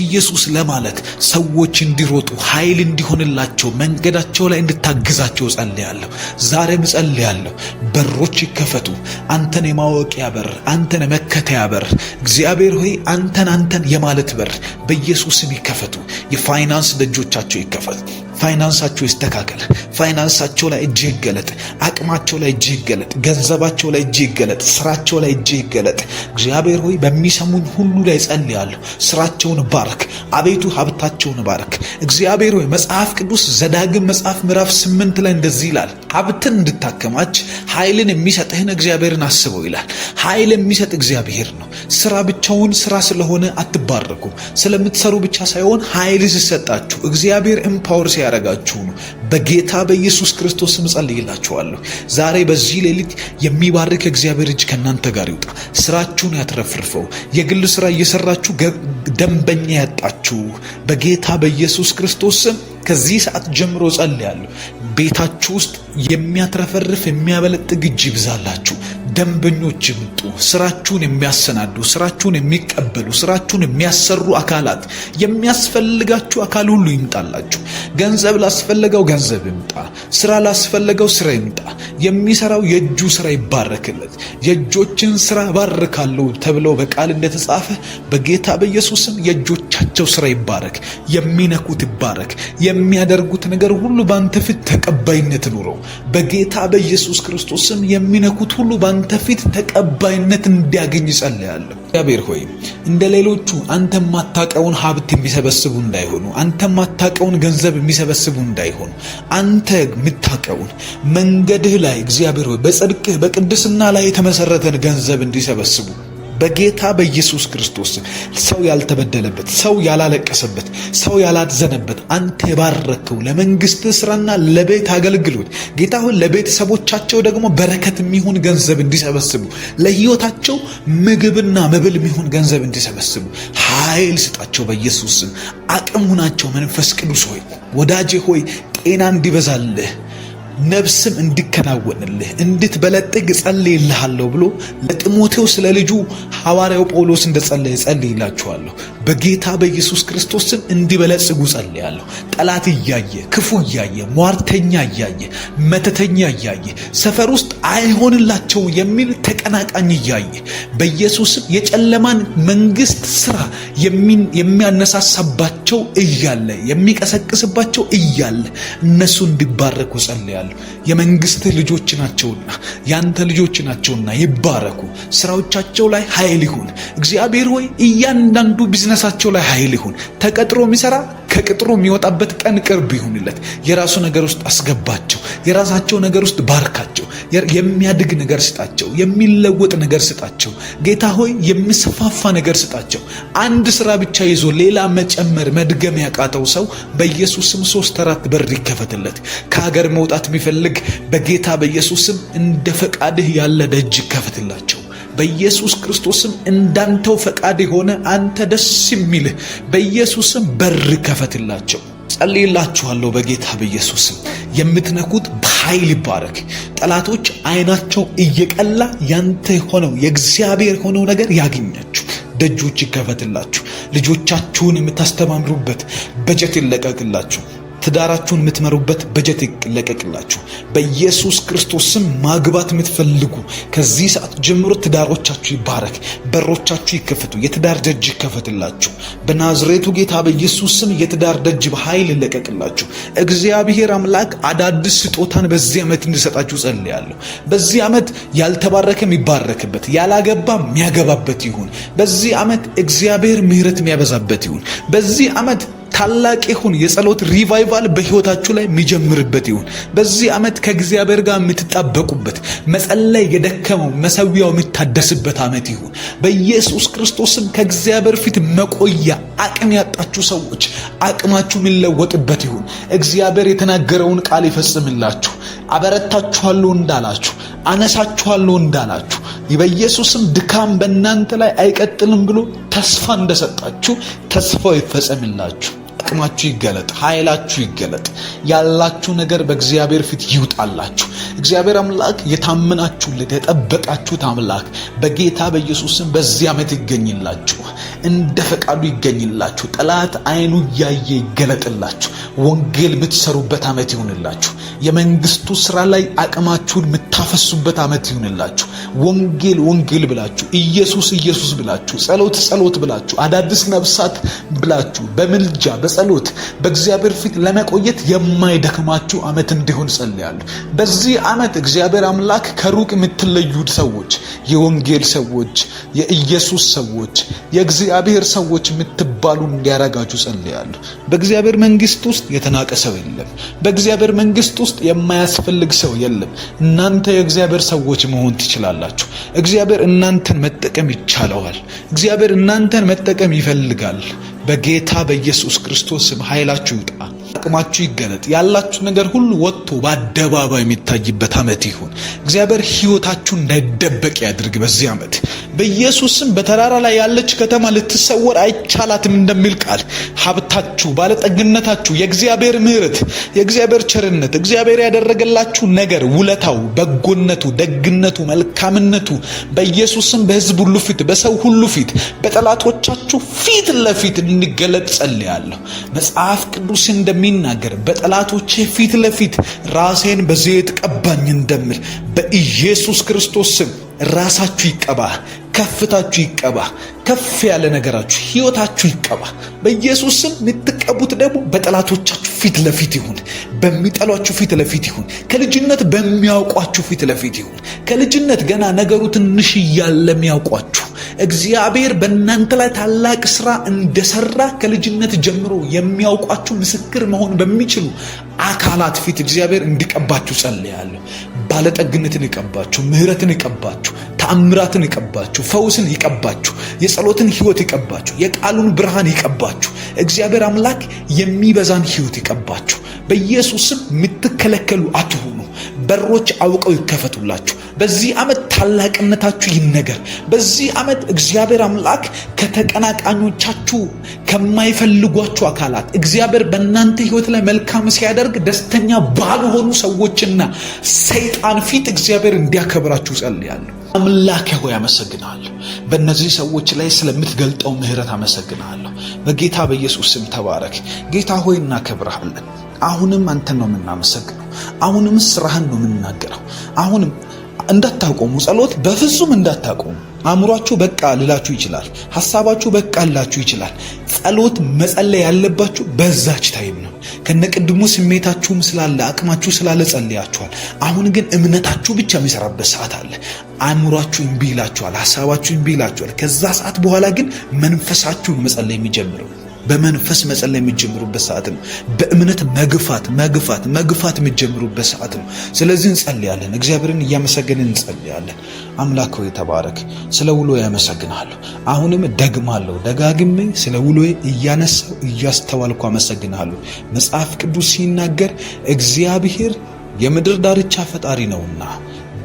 ለማለት ሰዎች እንዲሮጡ ኃይል እንዲሆንላቸው መንገዳቸው ላይ እንድታግዛቸው ጸልያለሁ። ዛሬም ጸልያለሁ። በሮች ይከፈቱ። አንተን የማወቂያ በር፣ አንተን የመከተያ በር እግዚአብሔር ሆይ አንተን የማለት በር በኢየሱስም ይከፈቱ። የፋይናንስ ደጆቻቸው ይከፈቱ። ፋይናንሳቸው ይስተካከል። ፋይናንሳቸው ላይ እጅ ይገለጥ። አቅማቸው ላይ እጅ ይገለጥ። ገንዘባቸው ላይ እጅ ይገለጥ። ስራቸው ላይ እጅ ይገለጥ። እግዚአብሔር ሆይ በሚሰሙኝ ሁሉ ላይ ጸልያለሁ። ስራቸውን ባርክ አቤቱ፣ ሀብታቸውን ባርክ እግዚአብሔር ሆይ። መጽሐፍ ቅዱስ ዘዳግም መጽሐፍ ምዕራፍ 8 ላይ እንደዚህ ይላል፣ ሀብትን እንድታከማች ኃይልን የሚሰጥህን እግዚአብሔርን አስበው ይላል። ኃይል የሚሰጥ እግዚአብሔር ነው። ስራ ብቻውን ስራ ስለሆነ አትባረኩም። ስለምትሰሩ ብቻ ሳይሆን ኃይል ሲሰጣችሁ እግዚአብሔር ኤምፓወር ያረጋችሁ ነው። በጌታ በኢየሱስ ክርስቶስ ስም ጸልይላችኋለሁ። ዛሬ በዚህ ሌሊት የሚባርክ እግዚአብሔር እጅ ከናንተ ጋር ይውጣ። ስራችሁን ያትረፍርፈው። የግል ስራ እየሰራችሁ ደንበኛ ያጣችሁ በጌታ በኢየሱስ ክርስቶስ ስም ከዚህ ሰዓት ጀምሮ ጸልያለሁ። ቤታችሁ ውስጥ የሚያትረፈርፍ የሚያበለጥግ እጅ ይብዛላችሁ። ደንበኞች ይምጡ። ስራችሁን የሚያሰናዱ፣ ስራችሁን የሚቀበሉ፣ ስራችሁን የሚያሰሩ አካላት፣ የሚያስፈልጋችሁ አካል ሁሉ ይምጣላችሁ። ገንዘብ ላስፈለገው ገንዘብ ይምጣ። ስራ ላስፈለገው ስራ ይምጣ። የሚሰራው የእጁ ስራ ይባረክለት። የእጆችን ስራ ባርካለሁ ተብለው በቃል እንደተጻፈ በጌታ በኢየሱስም የእጆቻቸው ስራ ይባረክ። የሚነኩት ይባረክ። የሚያደርጉት ነገር ሁሉ ባንተ ፊት ተቀባይነት ኑረው። በጌታ በኢየሱስ ክርስቶስም የሚነኩት ሁሉ ባንተ ፊት ተቀባይነት እንዲያገኝ ጸልያለሁ። እግዚአብሔር ሆይ እንደ ሌሎቹ አንተ ማታቀውን ሀብት የሚሰበስቡ እንዳይሆኑ፣ አንተ ማታቀውን ገንዘብ የሚሰበስቡ እንዳይሆኑ፣ አንተ የምታቀውን መንገድህ ላይ እግዚአብሔር ሆይ በጽድቅህ በቅድስና ላይ የተመሰረተን ገንዘብ እንዲሰበስቡ በጌታ በኢየሱስ ክርስቶስ ሰው ያልተበደለበት፣ ሰው ያላለቀሰበት፣ ሰው ያላዘነበት አንተ የባረከው ለመንግስት ስራና ለቤት አገልግሎት ጌታ ሆይ ለቤተሰቦቻቸው ደግሞ በረከት የሚሆን ገንዘብ እንዲሰበስቡ፣ ለህይወታቸው ምግብና መብል የሚሆን ገንዘብ እንዲሰበስቡ ኃይል ስጣቸው። በኢየሱስ ስም አቅም ሁናቸው። መንፈስ ቅዱስ ሆይ ወዳጄ ሆይ ጤና እንዲበዛልህ ነፍስም እንዲከናወንልህ እንድትበለጥግ ጸልይልሃለሁ ብሎ ለጢሞቴዎስ ስለ ልጁ ሐዋርያው ጳውሎስ እንደጸለየ ጸልይላችኋለሁ። በጌታ በኢየሱስ ክርስቶስ ስም እንዲበለጽጉ ጸልያለሁ። ጠላት እያየ፣ ክፉ እያየ፣ ሟርተኛ እያየ፣ መተተኛ እያየ፣ ሰፈር ውስጥ አይሆንላቸው የሚል ተቀናቃኝ እያየ በኢየሱስ ስም የጨለማን መንግስት ስራ የሚያነሳሳባቸው እያለ የሚቀሰቅስባቸው እያለ እነሱ እንዲባረኩ ጸልያለሁ። የመንግስትህ ልጆች ናቸውና ያንተ ልጆች ናቸውና ይባረኩ። ስራዎቻቸው ላይ ኃይል ይሁን። እግዚአብሔር ሆይ እያንዳንዱ ቢዝነሳቸው ላይ ኃይል ይሁን። ተቀጥሮ የሚሰራ ከቅጥሩ የሚወጣበት ቀን ቅርብ ይሁንለት። የራሱ ነገር ውስጥ አስገባቸው። የራሳቸው ነገር ውስጥ ባርካቸው። የሚያድግ ነገር ስጣቸው። የሚለወጥ ነገር ስጣቸው። ጌታ ሆይ የሚስፋፋ ነገር ስጣቸው። አንድ ስራ ብቻ ይዞ ሌላ መጨመር መድገም ያቃተው ሰው በኢየሱስ ስም 3-4 በር ይከፈትለት። ከሀገር መውጣት የሚፈልግ በጌታ በኢየሱስ ስም እንደ ፈቃድህ ያለ ደጅ ይከፈትላቸው። በኢየሱስ ክርስቶስም እንዳንተው ፈቃድ የሆነ አንተ ደስ የሚልህ በኢየሱስም በር ከፈትላቸው። ጸልይላችኋለሁ በጌታ በኢየሱስም የምትነኩት በኃይል ይባረክ። ጠላቶች አይናቸው እየቀላ ያንተ የሆነው የእግዚአብሔር የሆነው ነገር ያገኛችሁ። ደጆች ይከፈትላችሁ። ልጆቻችሁን የምታስተማምሩበት በጀት ይለቀቅላችሁ። ትዳራችሁን የምትመሩበት በጀት ይለቀቅላችሁ። በኢየሱስ ክርስቶስ ስም ማግባት የምትፈልጉ ከዚህ ሰዓት ጀምሮ ትዳሮቻችሁ ይባረክ። በሮቻችሁ ይከፈቱ። የትዳር ደጅ ይከፈትላችሁ። በናዝሬቱ ጌታ በኢየሱስ ስም የትዳር ደጅ በኃይል ይለቀቅላችሁ። እግዚአብሔር አምላክ አዳዲስ ስጦታን በዚህ ዓመት እንዲሰጣችሁ ጸልያለሁ። በዚህ ዓመት ያልተባረከ የሚባረክበት፣ ያላገባ የሚያገባበት ይሁን። በዚህ ዓመት እግዚአብሔር ምሕረት የሚያበዛበት ይሁን። በዚህ ዓመት ታላቅ ይሁን የጸሎት ሪቫይቫል በህይወታችሁ ላይ የሚጀምርበት ይሁን። በዚህ ዓመት ከእግዚአብሔር ጋር የምትጣበቁበት፣ መጸለይ የደከመው መሰዊያው የሚታደስበት ዓመት ይሁን። በኢየሱስ ክርስቶስም ከእግዚአብሔር ፊት መቆያ አቅም ያጣችሁ ሰዎች አቅማችሁ የሚለወጥበት ይሁን። እግዚአብሔር የተናገረውን ቃል ይፈጽምላችሁ። አበረታችኋለሁ እንዳላችሁ፣ አነሳችኋለሁ እንዳላችሁ በኢየሱስም ድካም በእናንተ ላይ አይቀጥልም ብሎ ተስፋ እንደሰጣችሁ ተስፋው ይፈጸምላችሁ። አቅማችሁ ይገለጥ፣ ኃይላችሁ ይገለጥ። ያላችሁ ነገር በእግዚአብሔር ፊት ይውጣላችሁ። እግዚአብሔር አምላክ የታመናችሁለት የጠበቃችሁት አምላክ በጌታ በኢየሱስም በዚህ ዓመት ይገኝላችሁ፣ እንደ ፈቃዱ ይገኝላችሁ። ጠላት አይኑ እያየ ይገለጥላችሁ። ወንጌል የምትሰሩበት ዓመት ይሁንላችሁ። የመንግስቱ ስራ ላይ አቅማችሁን የምታፈሱበት ዓመት ይሁንላችሁ። ወንጌል ወንጌል ብላችሁ፣ ኢየሱስ ኢየሱስ ብላችሁ፣ ጸሎት ጸሎት ብላችሁ፣ አዳዲስ ነፍሳት ብላችሁ በምልጃ በጸሎት በእግዚአብሔር ፊት ለመቆየት የማይደክማችሁ ዓመት እንዲሆን ጸልያለሁ። በዚህ ዓመት እግዚአብሔር አምላክ ከሩቅ የምትለዩት ሰዎች፣ የወንጌል ሰዎች፣ የኢየሱስ ሰዎች፣ የእግዚአብሔር ሰዎች የምትባሉ እንዲያረጋችሁ ጸልያለሁ። በእግዚአብሔር መንግስት ውስጥ የተናቀ ሰው የለም። በእግዚአብሔር መንግስት ውስጥ የማያስፈልግ ሰው የለም። እናንተ የእግዚአብሔር ሰዎች መሆን ትችላላችሁ። እግዚአብሔር እናንተን መጠቀም ይቻለዋል። እግዚአብሔር እናንተን መጠቀም ይፈልጋል። በጌታ በኢየሱስ ክርስቶስ ስም ኃይላችሁ ይውጣ፣ አቅማችሁ ይገለጥ። ያላችሁ ነገር ሁሉ ወጥቶ በአደባባይ የሚታይበት ዓመት ይሁን። እግዚአብሔር ሕይወታችሁ እንዳይደበቅ ያድርግ። በዚህ ዓመት በኢየሱስ ስም በተራራ ላይ ያለች ከተማ ልትሰወር አይቻላትም እንደሚል ቃል ሀብታችሁ፣ ባለጠግነታችሁ፣ የእግዚአብሔር ምሕረት፣ የእግዚአብሔር ቸርነት፣ እግዚአብሔር ያደረገላችሁ ነገር፣ ውለታው፣ በጎነቱ፣ ደግነቱ፣ መልካምነቱ በኢየሱስ ስም በሕዝብ ሁሉ ፊት፣ በሰው ሁሉ ፊት፣ በጠላቶቻችሁ ፊት ለፊት እንዲገለጥ ጸልያለሁ። መጽሐፍ ቅዱስ እንደሚናገር በጠላቶቼ ፊት ለፊት ራሴን በዘይት ቀባኝ እንደምል በኢየሱስ ክርስቶስ ስም ራሳችሁ ይቀባ፣ ከፍታችሁ ይቀባ፣ ከፍ ያለ ነገራችሁ ሕይወታችሁ ይቀባ። በኢየሱስ ስም የምትቀቡት ደግሞ በጠላቶቻችሁ ፊት ለፊት ይሁን፣ በሚጠሏችሁ ፊት ለፊት ይሁን፣ ከልጅነት በሚያውቋችሁ ፊት ለፊት ይሁን። ከልጅነት ገና ነገሩ ትንሽ እያለ የሚያውቋችሁ እግዚአብሔር በእናንተ ላይ ታላቅ ስራ እንደሰራ ከልጅነት ጀምሮ የሚያውቋችሁ ምስክር መሆን በሚችሉ አካላት ፊት እግዚአብሔር እንዲቀባችሁ ጸልያለሁ። ባለጠግነትን ይቀባችሁ፣ ምሕረትን ይቀባችሁ፣ ተአምራትን ይቀባችሁ፣ ፈውስን ይቀባችሁ፣ የጸሎትን ሕይወት ይቀባችሁ፣ የቃሉን ብርሃን ይቀባችሁ። እግዚአብሔር አምላክ የሚበዛን ሕይወት ይቀባችሁ። በኢየሱስም የምትከለከሉ አትሁኑ። በሮች አውቀው ይከፈቱላችሁ። በዚህ ዓመት ታላቅነታችሁ ይነገር። በዚህ ዓመት እግዚአብሔር አምላክ ከተቀናቃኞቻችሁ ከማይፈልጓችሁ አካላት እግዚአብሔር በእናንተ ሕይወት ላይ መልካም ሲያደርግ ደስተኛ ባልሆኑ ሰዎችና ሰይጣን ፊት እግዚአብሔር እንዲያከብራችሁ ጸልያለሁ። አምላኬ ሆይ አመሰግናለሁ። በእነዚህ ሰዎች ላይ ስለምትገልጠው ምሕረት አመሰግናለሁ። በጌታ በኢየሱስ ስም ተባረክ። ጌታ ሆይ እናከብርሃለን። አሁንም አንተን ነው የምናመሰግነው። አሁንም ስራህን ነው የምናገረው። አሁንም እንዳታቆሙ፣ ጸሎት በፍጹም እንዳታቆሙ። አእምሯችሁ በቃ ልላችሁ ይችላል። ሐሳባችሁ በቃ ልላችሁ ይችላል። ጸሎት መጸለይ ያለባችሁ በዛች ታይም ነው። ከነቅድሙ ስሜታችሁም ስላለ አቅማችሁ ስላለ ጸልያችኋል። አሁን ግን እምነታችሁ ብቻ የሚሰራበት ሰዓት አለ። አእምሯችሁ እምቢ ይላችኋል፣ ሐሳባችሁ እምቢ ይላችኋል። ከዛ ሰዓት በኋላ ግን መንፈሳችሁ መጸለይ የሚጀምረው በመንፈስ መጸለይ የሚጀምሩበት ሰዓት ነው። በእምነት መግፋት የሚጀምሩበት ሰዓት ነው። ስለዚህ እንጸልያለን። እግዚአብሔርን እያመሰገንን እንጸልያለን። አምላክ ሆይ ተባረክ። ስለ ውሎ ያመሰግናለሁ። አሁንም ደግማለሁ፣ ደጋግሜ ስለ ውሎ እያነሳው እያስተዋልኩ አመሰግናለሁ። መጽሐፍ ቅዱስ ሲናገር እግዚአብሔር የምድር ዳርቻ ፈጣሪ ነውና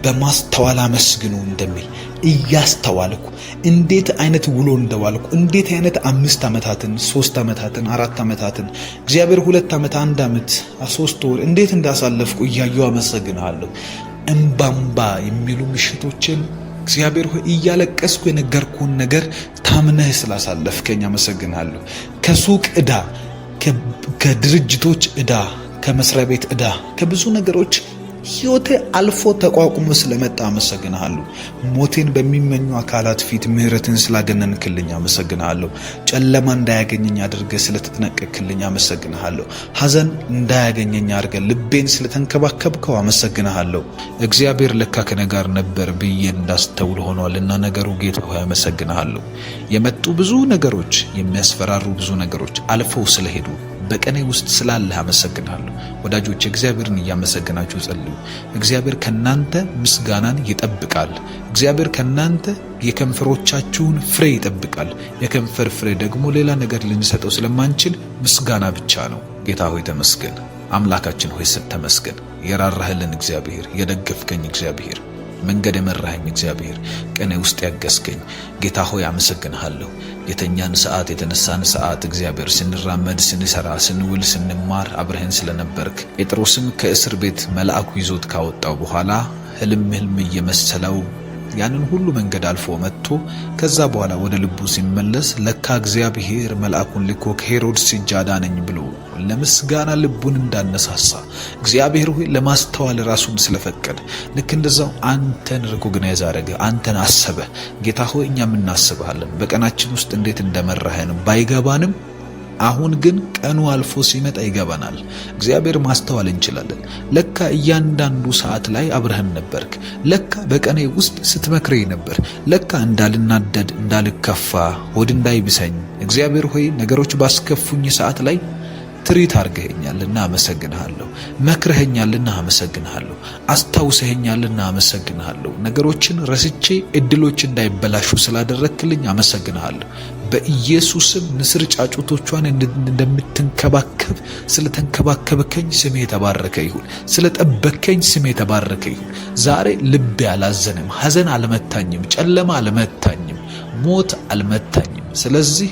በማስተዋል አመስግኑ እንደሚል እያስተዋልኩ እንዴት አይነት ውሎ እንደዋልኩ እንዴት አይነት 5 ዓመታትን 3 ዓመታትን 4 ዓመታትን እግዚአብሔር 2 ዓመት 1 ዓመት 3 ወር እንዴት እንዳሳለፍኩ እያየሁ አመሰግናለሁ። እምባምባ የሚሉ ምሽቶችን እግዚአብሔር ሆይ እያለቀስኩ የነገርኩን ነገር ታምነህ ስላሳለፍከኝ አመሰግናለሁ። ከሱቅ ዕዳ፣ ከድርጅቶች ዕዳ፣ ከመስሪያ ቤት ዕዳ፣ ከብዙ ነገሮች ሕይወቴ አልፎ ተቋቁሞ ስለመጣ አመሰግናለሁ። ሞቴን በሚመኙ አካላት ፊት ምሕረትን ስላገነንክልኝ አመሰግናለሁ። ጨለማ እንዳያገኘኝ አድርገህ ስለተጠነቀቅክልኝ አመሰግናለሁ። ሐዘን እንዳያገኘኝ አድርገህ ልቤን ስለተንከባከብከው አመሰግናለሁ። እግዚአብሔር ለካ ከኔ ጋር ነበር ብዬ እንዳስተውል ሆኗልና ነገሩ ጌታ ሆይ አመሰግናለሁ። የመጡ ብዙ ነገሮች፣ የሚያስፈራሩ ብዙ ነገሮች አልፈው ስለሄዱ በቀኔ ውስጥ ስላለህ አመሰግናለሁ። ወዳጆች እግዚአብሔርን እያመሰገናችሁ ጸልዩ። እግዚአብሔር ከናንተ ምስጋናን ይጠብቃል። እግዚአብሔር ከናንተ የከንፈሮቻችሁን ፍሬ ይጠብቃል። የከንፈር ፍሬ ደግሞ ሌላ ነገር ልንሰጠው ስለማንችል ምስጋና ብቻ ነው። ጌታ ሆይ ተመስገን። አምላካችን ሆይ ተመስገን። የራራህልን እግዚአብሔር፣ የደገፍከኝ እግዚአብሔር፣ መንገድ የመራኸኝ እግዚአብሔር፣ ቀኔ ውስጥ ያገዝከኝ ጌታ ሆይ አመሰግንሃለሁ። የተኛን ሰዓት የተነሳን ሰዓት እግዚአብሔር ስንራመድ፣ ስንሰራ፣ ስንውል፣ ስንማር አብረህን ስለነበርክ ጴጥሮስም ከእስር ቤት መልአኩ ይዞት ካወጣው በኋላ ህልም እየመሰለው ያንን ሁሉ መንገድ አልፎ መጥቶ ከዛ በኋላ ወደ ልቡ ሲመለስ ለካ እግዚአብሔር መልአኩን ልኮ ከሄሮድስ እጅ አዳነኝ ብሎ ለምስጋና ልቡን እንዳነሳሳ እግዚአብሔር ሆይ ለማስተዋል ራሱን ስለፈቀደ ልክ እንደዛው አንተን ሪኮግናይዝ አደረገ፣ አንተን አሰበ። ጌታ ሆይ እኛም እናስብሃለን። በቀናችን ውስጥ እንዴት እንደመራኸን ባይገባንም አሁን ግን ቀኑ አልፎ ሲመጣ ይገባናል። እግዚአብሔር ማስተዋል እንችላለን። ለካ እያንዳንዱ ሰዓት ላይ አብረህን ነበርክ። ለካ በቀኔ ውስጥ ስትመክረኝ ነበር። ለካ እንዳልናደድ፣ እንዳልከፋ፣ ሆድ እንዳይብሰኝ እግዚአብሔር ሆይ ነገሮች ባስከፉኝ ሰዓት ላይ ትሪት አርገኸኛልና አመሰግንሃለሁ። መክረኸኛልና አመሰግንሃለሁ። አስታውሰኸኛልና አመሰግንሃለሁ። ነገሮችን ረስቼ እድሎች እንዳይበላሹ ስላደረክልኝ አመሰግንሃለሁ። በኢየሱስም ንስር ጫጩቶቿን እንደምትንከባከብ ስለተንከባከብከኝ ስሜ የተባረከ ይሁን። ስለጠበከኝ ስሜ የተባረከ ይሁን። ዛሬ ልቤ አላዘንም፣ ሐዘን አልመታኝም፣ ጨለማ አልመታኝም፣ ሞት አልመታኝም። ስለዚህ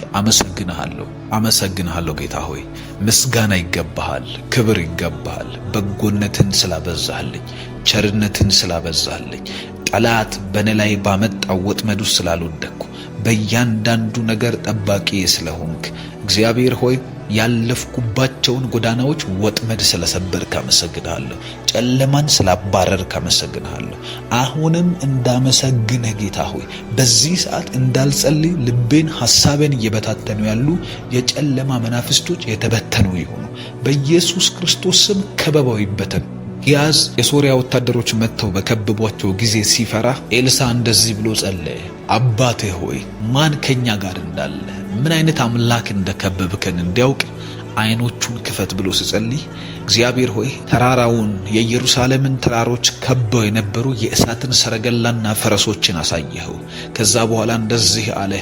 አመሰግንሃለሁ ጌታ ሆይ። ምስጋና ይገባሃል፣ ክብር ይገባሃል። በጎነትን ስላበዛህልኝ፣ ቸርነትን ስላበዛህልኝ፣ ጠላት በእኔ ላይ ባመጣው ወጥመድ ውስጥ ስላልወደቅኩ፣ በእያንዳንዱ ነገር ጠባቂ ስለሆንክ እግዚአብሔር ሆይ ያለፍኩባቸውን ጎዳናዎች ወጥመድ ስለሰበርክ አመሰግንሃለሁ። ጨለማን ስላባረርክ አመሰግንሃለሁ። አሁንም እንዳመሰግንህ ጌታ ሆይ በዚህ ሰዓት እንዳልጸልይ ልቤን ሐሳቤን እየበታተኑ ያሉ የጨለማ መናፍስቶች የተበተኑ ይሁኑ። በኢየሱስ ክርስቶስ ስም ከበባው ይበተኑ። ያዝ የሶሪያ ወታደሮች መጥተው በከበቧቸው ጊዜ ሲፈራ ኤልሳ እንደዚህ ብሎ ጸለየ። አባቴ ሆይ ማን ከኛ ጋር እንዳለ ምን አይነት አምላክ እንደከበብከን እንዲያውቅ አይኖቹን ክፈት ብሎ ሲጸልይ እግዚአብሔር ሆይ ተራራውን የኢየሩሳሌምን ተራሮች ከበው የነበሩ የእሳትን ሰረገላና ፈረሶችን አሳየኸው። ከዛ በኋላ እንደዚህ አለ፣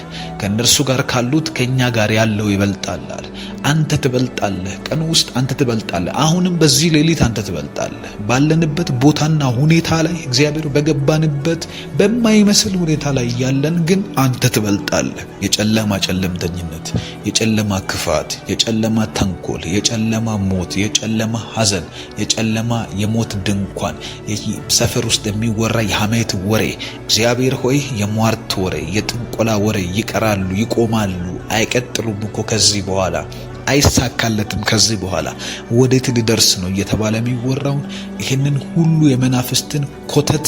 ከእነርሱ ጋር ካሉት ከኛ ጋር ያለው ይበልጣል አለ። አንተ ትበልጣለህ፣ ቀን ውስጥ አንተ ትበልጣለህ። አሁንም በዚህ ሌሊት አንተ ትበልጣለህ። ባለንበት ቦታና ሁኔታ ላይ እግዚአብሔር በገባንበት በማይመስል ሁኔታ ላይ ያለን ግን አንተ ትበልጣለህ። የጨለማ ጨለምተኝነት፣ የጨለማ ክፋት፣ የጨለማ ተንኮል፣ የጨለማ ሞት፣ የጨለማ ሐዘን፣ የጨለማ የሞት ድንኳን፣ ሰፈር ውስጥ የሚወራ የሐሜት ወሬ እግዚአብሔር ሆይ የሟርት ወሬ፣ የጥንቆላ ወሬ ይቀራሉ፣ ይቆማሉ፣ አይቀጥሉም እኮ ከዚህ በኋላ አይሳካለትም። ከዚህ በኋላ ወዴት ሊደርስ ነው እየተባለ የሚወራውን ይህንን ሁሉ የመናፍስትን ኮተት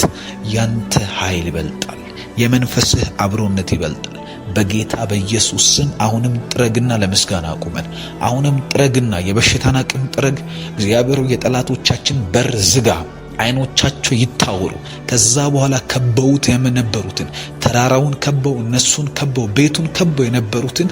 ያንተ ኃይል ይበልጣል፣ የመንፈስህ አብሮነት ይበልጣል። በጌታ በኢየሱስ ስም አሁንም ጥረግና ለምስጋና አቁመን፣ አሁንም ጥረግና የበሽታን አቅም ጥረግ። እግዚአብሔር የጠላቶቻችን በር ዝጋ፣ አይኖቻቸው ይታወሩ። ከዛ በኋላ ከበውት የነበሩትን ተራራውን ከበው እነሱን ከበው ቤቱን ከበው የነበሩትን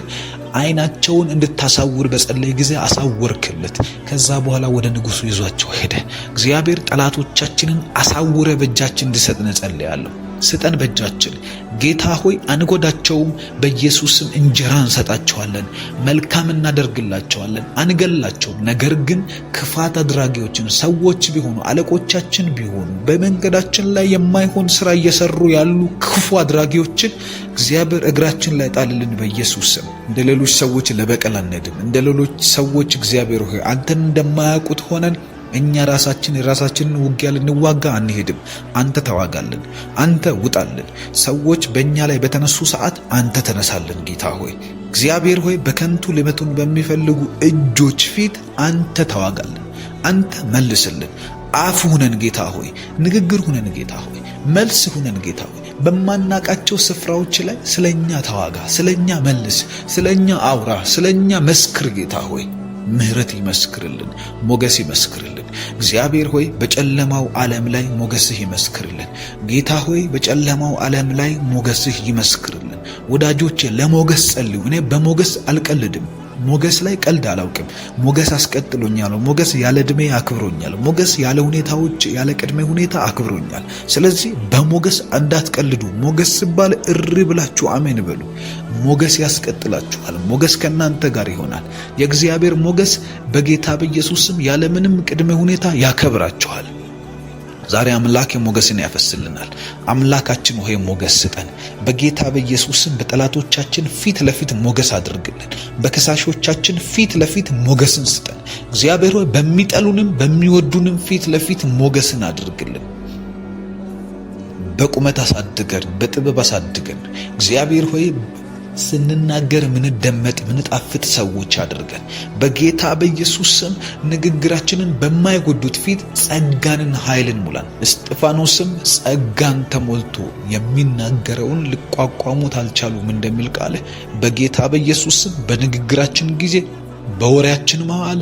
አይናቸውን እንድታሳውር በጸለይ ጊዜ አሳወርክለት። ከዛ በኋላ ወደ ንጉሱ ይዟቸው ሄደ። እግዚአብሔር ጠላቶቻችንን አሳውረ በእጃችን እንዲሰጥን ጸልያለሁ። ስጠን በእጃችን ጌታ ሆይ፣ አንጎዳቸውም። በኢየሱስም እንጀራ እንሰጣቸዋለን፣ መልካም እናደርግላቸዋለን፣ አንገላቸውም። ነገር ግን ክፋት አድራጊዎችን ሰዎች ቢሆኑ አለቆቻችን ቢሆኑ በመንገዳችን ላይ የማይሆን ስራ እየሰሩ ያሉ ክፉ አድራጊዎችን እግዚአብሔር እግራችን ላይ ጣልልን በኢየሱስም። እንደ ሌሎች ሰዎች ለበቀል አንሄድም። እንደ ሌሎች ሰዎች እግዚአብሔር ሆይ አንተን እንደማያውቁት ሆነን እኛ የራሳችንን ውጊያ ልንዋጋ አንሄድም። አንተ ተዋጋልን፣ አንተ ውጣልን። ሰዎች በእኛ ላይ በተነሱ ሰዓት አንተ ተነሳልን። ጌታ ሆይ እግዚአብሔር ሆይ በከንቱ ሊመቱን በሚፈልጉ እጆች ፊት አንተ ተዋጋልን፣ አንተ መልስልን። አፍ ሁነን ጌታ ሆይ፣ ንግግር ሁነን ጌታ ሆይ፣ መልስ ሁነን ጌታ ሆይ። በማናቃቸው ስፍራዎች ላይ ስለኛ ተዋጋ፣ ስለኛ መልስ፣ ስለኛ አውራ፣ ስለኛ መስክር ጌታ ሆይ። ምህረት ይመስክርልን፣ ሞገስ ይመስክርልን። እግዚአብሔር ሆይ በጨለማው ዓለም ላይ ሞገስህ ይመስክርልን። ጌታ ሆይ በጨለማው ዓለም ላይ ሞገስህ ይመስክርልን። ወዳጆቼ ለሞገስ ጸልዩ። እኔ በሞገስ አልቀልድም። ሞገስ ላይ ቀልድ አላውቅም። ሞገስ አስቀጥሎኛል። ሞገስ ያለ ዕድሜ አክብሮኛል። ሞገስ ያለ ሁኔታዎች ያለ ቅድመ ሁኔታ አክብሮኛል። ስለዚህ በሞገስ እንዳትቀልዱ። ሞገስ ሲባል እሪ ብላችሁ አሜን በሉ። ሞገስ ያስቀጥላችኋል። ሞገስ ከእናንተ ጋር ይሆናል። የእግዚአብሔር ሞገስ በጌታ በኢየሱስ ስም ያለ ምንም ቅድመ ሁኔታ ያከብራችኋል። ዛሬ አምላክ ሞገስን ያፈስልናል። አምላካችን ሆይ ሞገስ ስጠን። በጌታ በኢየሱስ ስም በጠላቶቻችን ፊት ለፊት ሞገስ አድርግልን። በከሳሾቻችን ፊት ለፊት ሞገስን ስጠን። እግዚአብሔር ሆይ በሚጠሉንም በሚወዱንም ፊት ለፊት ሞገስን አድርግልን። በቁመት አሳድገን፣ በጥበብ አሳድገን። እግዚአብሔር ሆይ ስንናገር ምንደመጥ ምንጣፍጥ ሰዎች አድርገን። በጌታ በኢየሱስ ስም ንግግራችንን በማይጎዱት ፊት ጸጋንን ኃይልን ሙላን። እስጢፋኖስም ጸጋን ተሞልቶ የሚናገረውን ሊቋቋሙት አልቻሉም እንደሚል ቃል በጌታ በኢየሱስ ስም በንግግራችን ጊዜ፣ በወሬያችን መሃል፣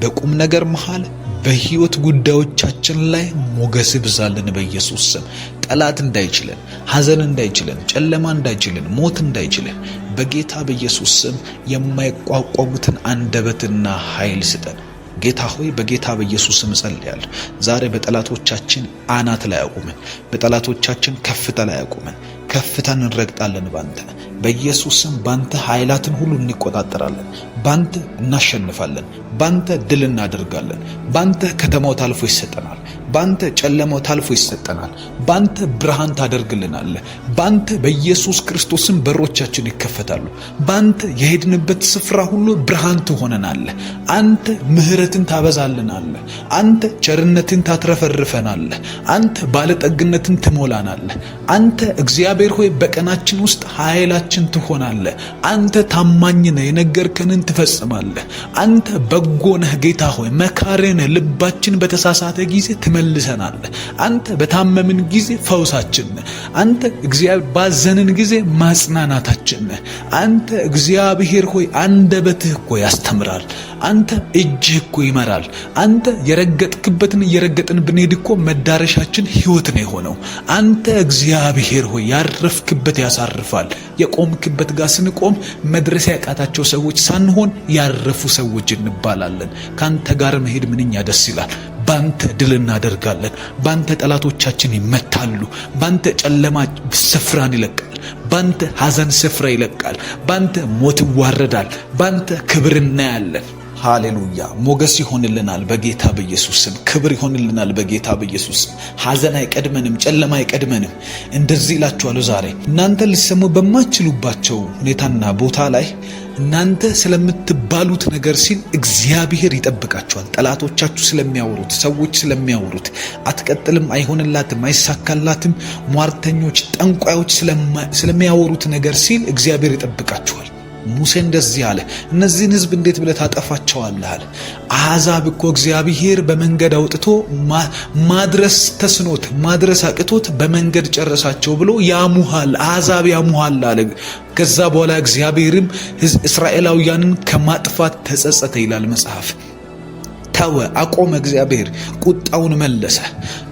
በቁም ነገር መሃል፣ በህይወት ጉዳዮቻችን ላይ ሞገስ ይብዛልን በኢየሱስ ስም። ጠላት እንዳይችለን፣ ሐዘን እንዳይችለን፣ ጨለማ እንዳይችለን፣ ሞት እንዳይችለን በጌታ በኢየሱስ ስም የማይቋቋሙትን አንደበትና ኃይል ስጠን። ጌታ ሆይ በጌታ በኢየሱስ ስም ጸልያለሁ። ዛሬ በጠላቶቻችን አናት ላይ አቁመን፣ በጠላቶቻችን ከፍታ ላይ አቁመን ከፍታን እንረግጣለን። ባንተ በኢየሱስ ስም ባንተ ኃይላትን ሁሉ እንቆጣጠራለን። ባንተ እናሸንፋለን። ባንተ ድል እናደርጋለን። ባንተ ከተማው ታልፎ ይሰጠናል። ባንተ ጨለማው ታልፎ ይሰጠናል። ባንተ ብርሃን ታደርግልናለህ። ባንተ በኢየሱስ ክርስቶስም በሮቻችን ይከፈታሉ። ባንተ የሄድንበት ስፍራ ሁሉ ብርሃን ትሆነናለህ። አንተ ምህረትን ታበዛልናለህ። አንተ ቸርነትን ታትረፈርፈናለህ። አንተ ባለጠግነትን ትሞላናለህ። አንተ እግዚአብሔር ሆይ በቀናችን ውስጥ ኃይላችን ትሆናለህ። አንተ ታማኝ ነህ፣ የነገርከንን ትፈጽማለህ። አንተ በጎ ነህ ጌታ ሆይ፣ መካሪ ነህ። ልባችን በተሳሳተ ጊዜ ትመልሰናለህ። አንተ በታመምን ጊዜ ፈውሳችን ነህ። አንተ እግዚአብሔር ባዘንን ጊዜ ማጽናናታችን ነህ። አንተ እግዚአብሔር ሆይ አንደበትህ እኮ ያስተምራል። አንተ እጅህ እኮ ይመራል። አንተ የረገጥክበትን እየረገጥን ብንሄድ እኮ መዳረሻችን ሕይወት ነው የሆነው። አንተ እግዚአብሔር ሆይ ያረፍክበት ያሳርፋል። የቆምክበት ጋር ስንቆም መድረስ ያቃታቸው ሰዎች ሳንሆን ያረፉ ሰዎች እንባላለን። ካንተ ጋር መሄድ ምንኛ ደስ ይላል። ባንተ ድል እናደርጋለን። ባንተ ጠላቶቻችን ይመታሉ። ባንተ ጨለማ ስፍራን ይለቃል። ባንተ ሐዘን ስፍራ ይለቃል። ባንተ ሞት ይዋረዳል። ባንተ ክብር እናያለን። ሃሌሉያ! ሞገስ ይሆንልናል በጌታ በኢየሱስ ስም። ክብር ይሆንልናል በጌታ በኢየሱስ ስም። ሐዘን አይቀድመንም፣ ጨለማ አይቀድመንም። እንደዚህ እላችኋለሁ ዛሬ እናንተ ልትሰሙ በማትችሉባቸው ሁኔታና ቦታ ላይ እናንተ ስለምትባሉት ነገር ሲል እግዚአብሔር ይጠብቃችኋል። ጠላቶቻችሁ ስለሚያወሩት፣ ሰዎች ስለሚያወሩት አትቀጥልም፣ አይሆንላትም፣ አይሳካላትም፣ ሟርተኞች፣ ጠንቋዮች ስለሚያወሩት ነገር ሲል እግዚአብሔር ይጠብቃችኋል። ሙሴ እንደዚህ አለ፣ እነዚህን ሕዝብ እንዴት ብለህ ታጠፋቸዋለህ አለ። አሕዛብ እኮ እግዚአብሔር በመንገድ አውጥቶ ማድረስ ተስኖት ማድረስ አቅቶት በመንገድ ጨረሳቸው ብሎ ያሙሃል፣ አሕዛብ ያሙሃል አለ። ከዛ በኋላ እግዚአብሔርም እስራኤላውያንን ከማጥፋት ተጸጸተ ይላል መጽሐፍ። ተወ፣ አቆመ። እግዚአብሔር ቁጣውን መለሰ።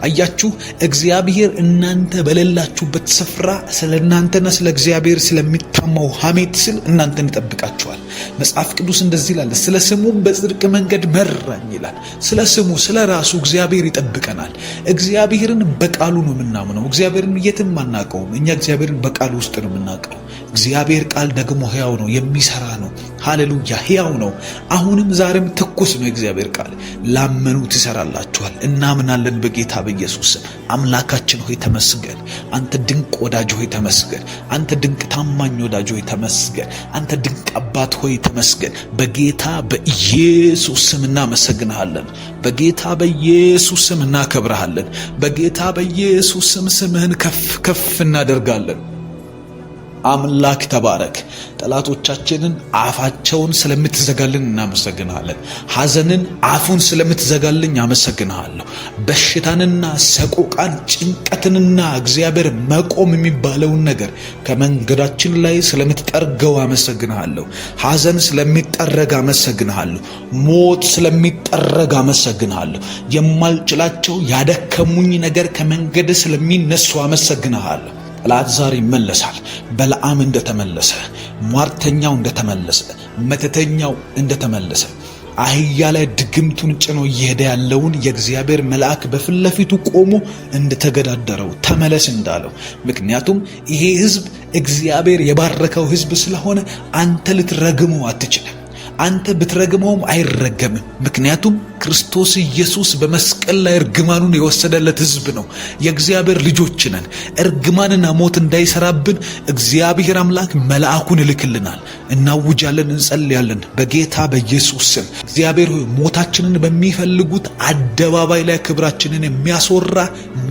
አያችሁ፣ እግዚአብሔር እናንተ በሌላችሁበት ስፍራ ስለ እናንተና ስለ እግዚአብሔር ስለሚታማው ሐሜት ስል እናንተን ይጠብቃችኋል። መጽሐፍ ቅዱስ እንደዚህ ይላል፣ ስለ ስሙም በጽድቅ መንገድ መራኝ ይላል። ስለ ስሙ ስለ ራሱ እግዚአብሔር ይጠብቀናል። እግዚአብሔርን በቃሉ ነው የምናምነው። እግዚአብሔርን የትም አናውቀውም። እኛ እግዚአብሔርን በቃሉ ውስጥ ነው የምናውቀው። እግዚአብሔር ቃል ደግሞ ሕያው ነው፣ የሚሰራ ነው። ሃሌሉያ! ሕያው ነው። አሁንም ዛሬም ትኩስ ነው የእግዚአብሔር ቃል። ላመኑት ይሰራላችኋል። እናምናለን በጌታ በኢየሱስ ስም። አምላካችን ሆይ ተመስገን። አንተ ድንቅ ወዳጅ ሆይ ተመስገን። አንተ ድንቅ ታማኝ ወዳጅ ሆይ ተመስገን። አንተ ድንቅ አባት ሆይ ተመስገን። በጌታ በኢየሱስ ስም እናመሰግንሃለን። በጌታ በኢየሱስ ስም እናከብረሃለን። በጌታ በኢየሱስ ስም ስምህን ከፍ ከፍ እናደርጋለን። አምላክ ተባረክ። ጠላቶቻችንን አፋቸውን ስለምትዘጋልን እናመሰግንሃለን። ሐዘንን አፉን ስለምትዘጋልኝ አመሰግንሃለሁ። በሽታንና ሰቆቃን ጭንቀትንና እግዚአብሔር መቆም የሚባለውን ነገር ከመንገዳችን ላይ ስለምትጠርገው አመሰግንሃለሁ። ሐዘን ስለሚጠረግ አመሰግንሃለሁ። ሞት ስለሚጠረግ አመሰግንሃለሁ። የማልችላቸው ያደከሙኝ ነገር ከመንገድ ስለሚነሱ አመሰግንሃለሁ። ጠላት ዛሬ ይመለሳል። በለዓም እንደተመለሰ፣ ሟርተኛው እንደተመለሰ፣ መተተኛው እንደተመለሰ፣ አህያ ላይ ድግምቱን ጭኖ እየሄደ ያለውን የእግዚአብሔር መልአክ በፊት ለፊቱ ቆሞ እንደተገዳደረው ተመለስ እንዳለው። ምክንያቱም ይሄ ሕዝብ እግዚአብሔር የባረከው ሕዝብ ስለሆነ አንተ ልትረግመው አትችልም። አንተ ብትረግመውም አይረገምም። ምክንያቱም ክርስቶስ ኢየሱስ በመስቀል ላይ እርግማኑን የወሰደለት ሕዝብ ነው። የእግዚአብሔር ልጆች ነን። እርግማንና ሞት እንዳይሰራብን እግዚአብሔር አምላክ መልአኩን ይልክልናል። እናውጃለን፣ እንጸልያለን በጌታ በኢየሱስ ስም። እግዚአብሔር ሆይ ሞታችንን በሚፈልጉት አደባባይ ላይ ክብራችንን የሚያስወራ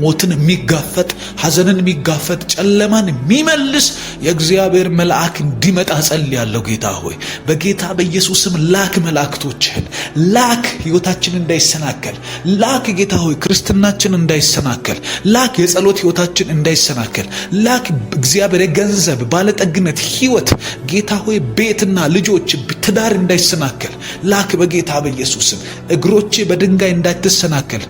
ሞትን የሚጋፈጥ ሐዘንን የሚጋፈጥ ጨለማን የሚመልስ የእግዚአብሔር መልአክ እንዲመጣ ጸልያለሁ። ጌታ ሆይ በጌታ በኢየሱስ ስም ላክ፣ መላእክቶችህን ላክ። ሕይወታችን እንዳይሰናከል ላክ። ጌታ ሆይ ክርስትናችን እንዳይሰናከል ላክ። የጸሎት ሕይወታችን እንዳይሰናከል ላክ። እግዚአብሔር የገንዘብ ባለጠግነት ሕይወት ጌታ ሆይ ቤትና ልጆች ትዳር እንዳይሰናከል ላክ በጌታ በኢየሱስ ስም። እግሮቼ በድንጋይ እንዳትሰናከል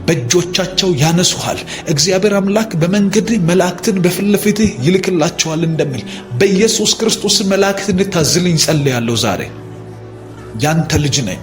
በእጆቻቸው ያነሱሃል። እግዚአብሔር አምላክ በመንገድ መላእክትን በፊት ለፊትህ ይልክላቸዋል እንደሚል በኢየሱስ ክርስቶስ መላእክት እንድታዝልኝ ጸልያለሁ ዛሬ። ያንተ ልጅ ነኝ፣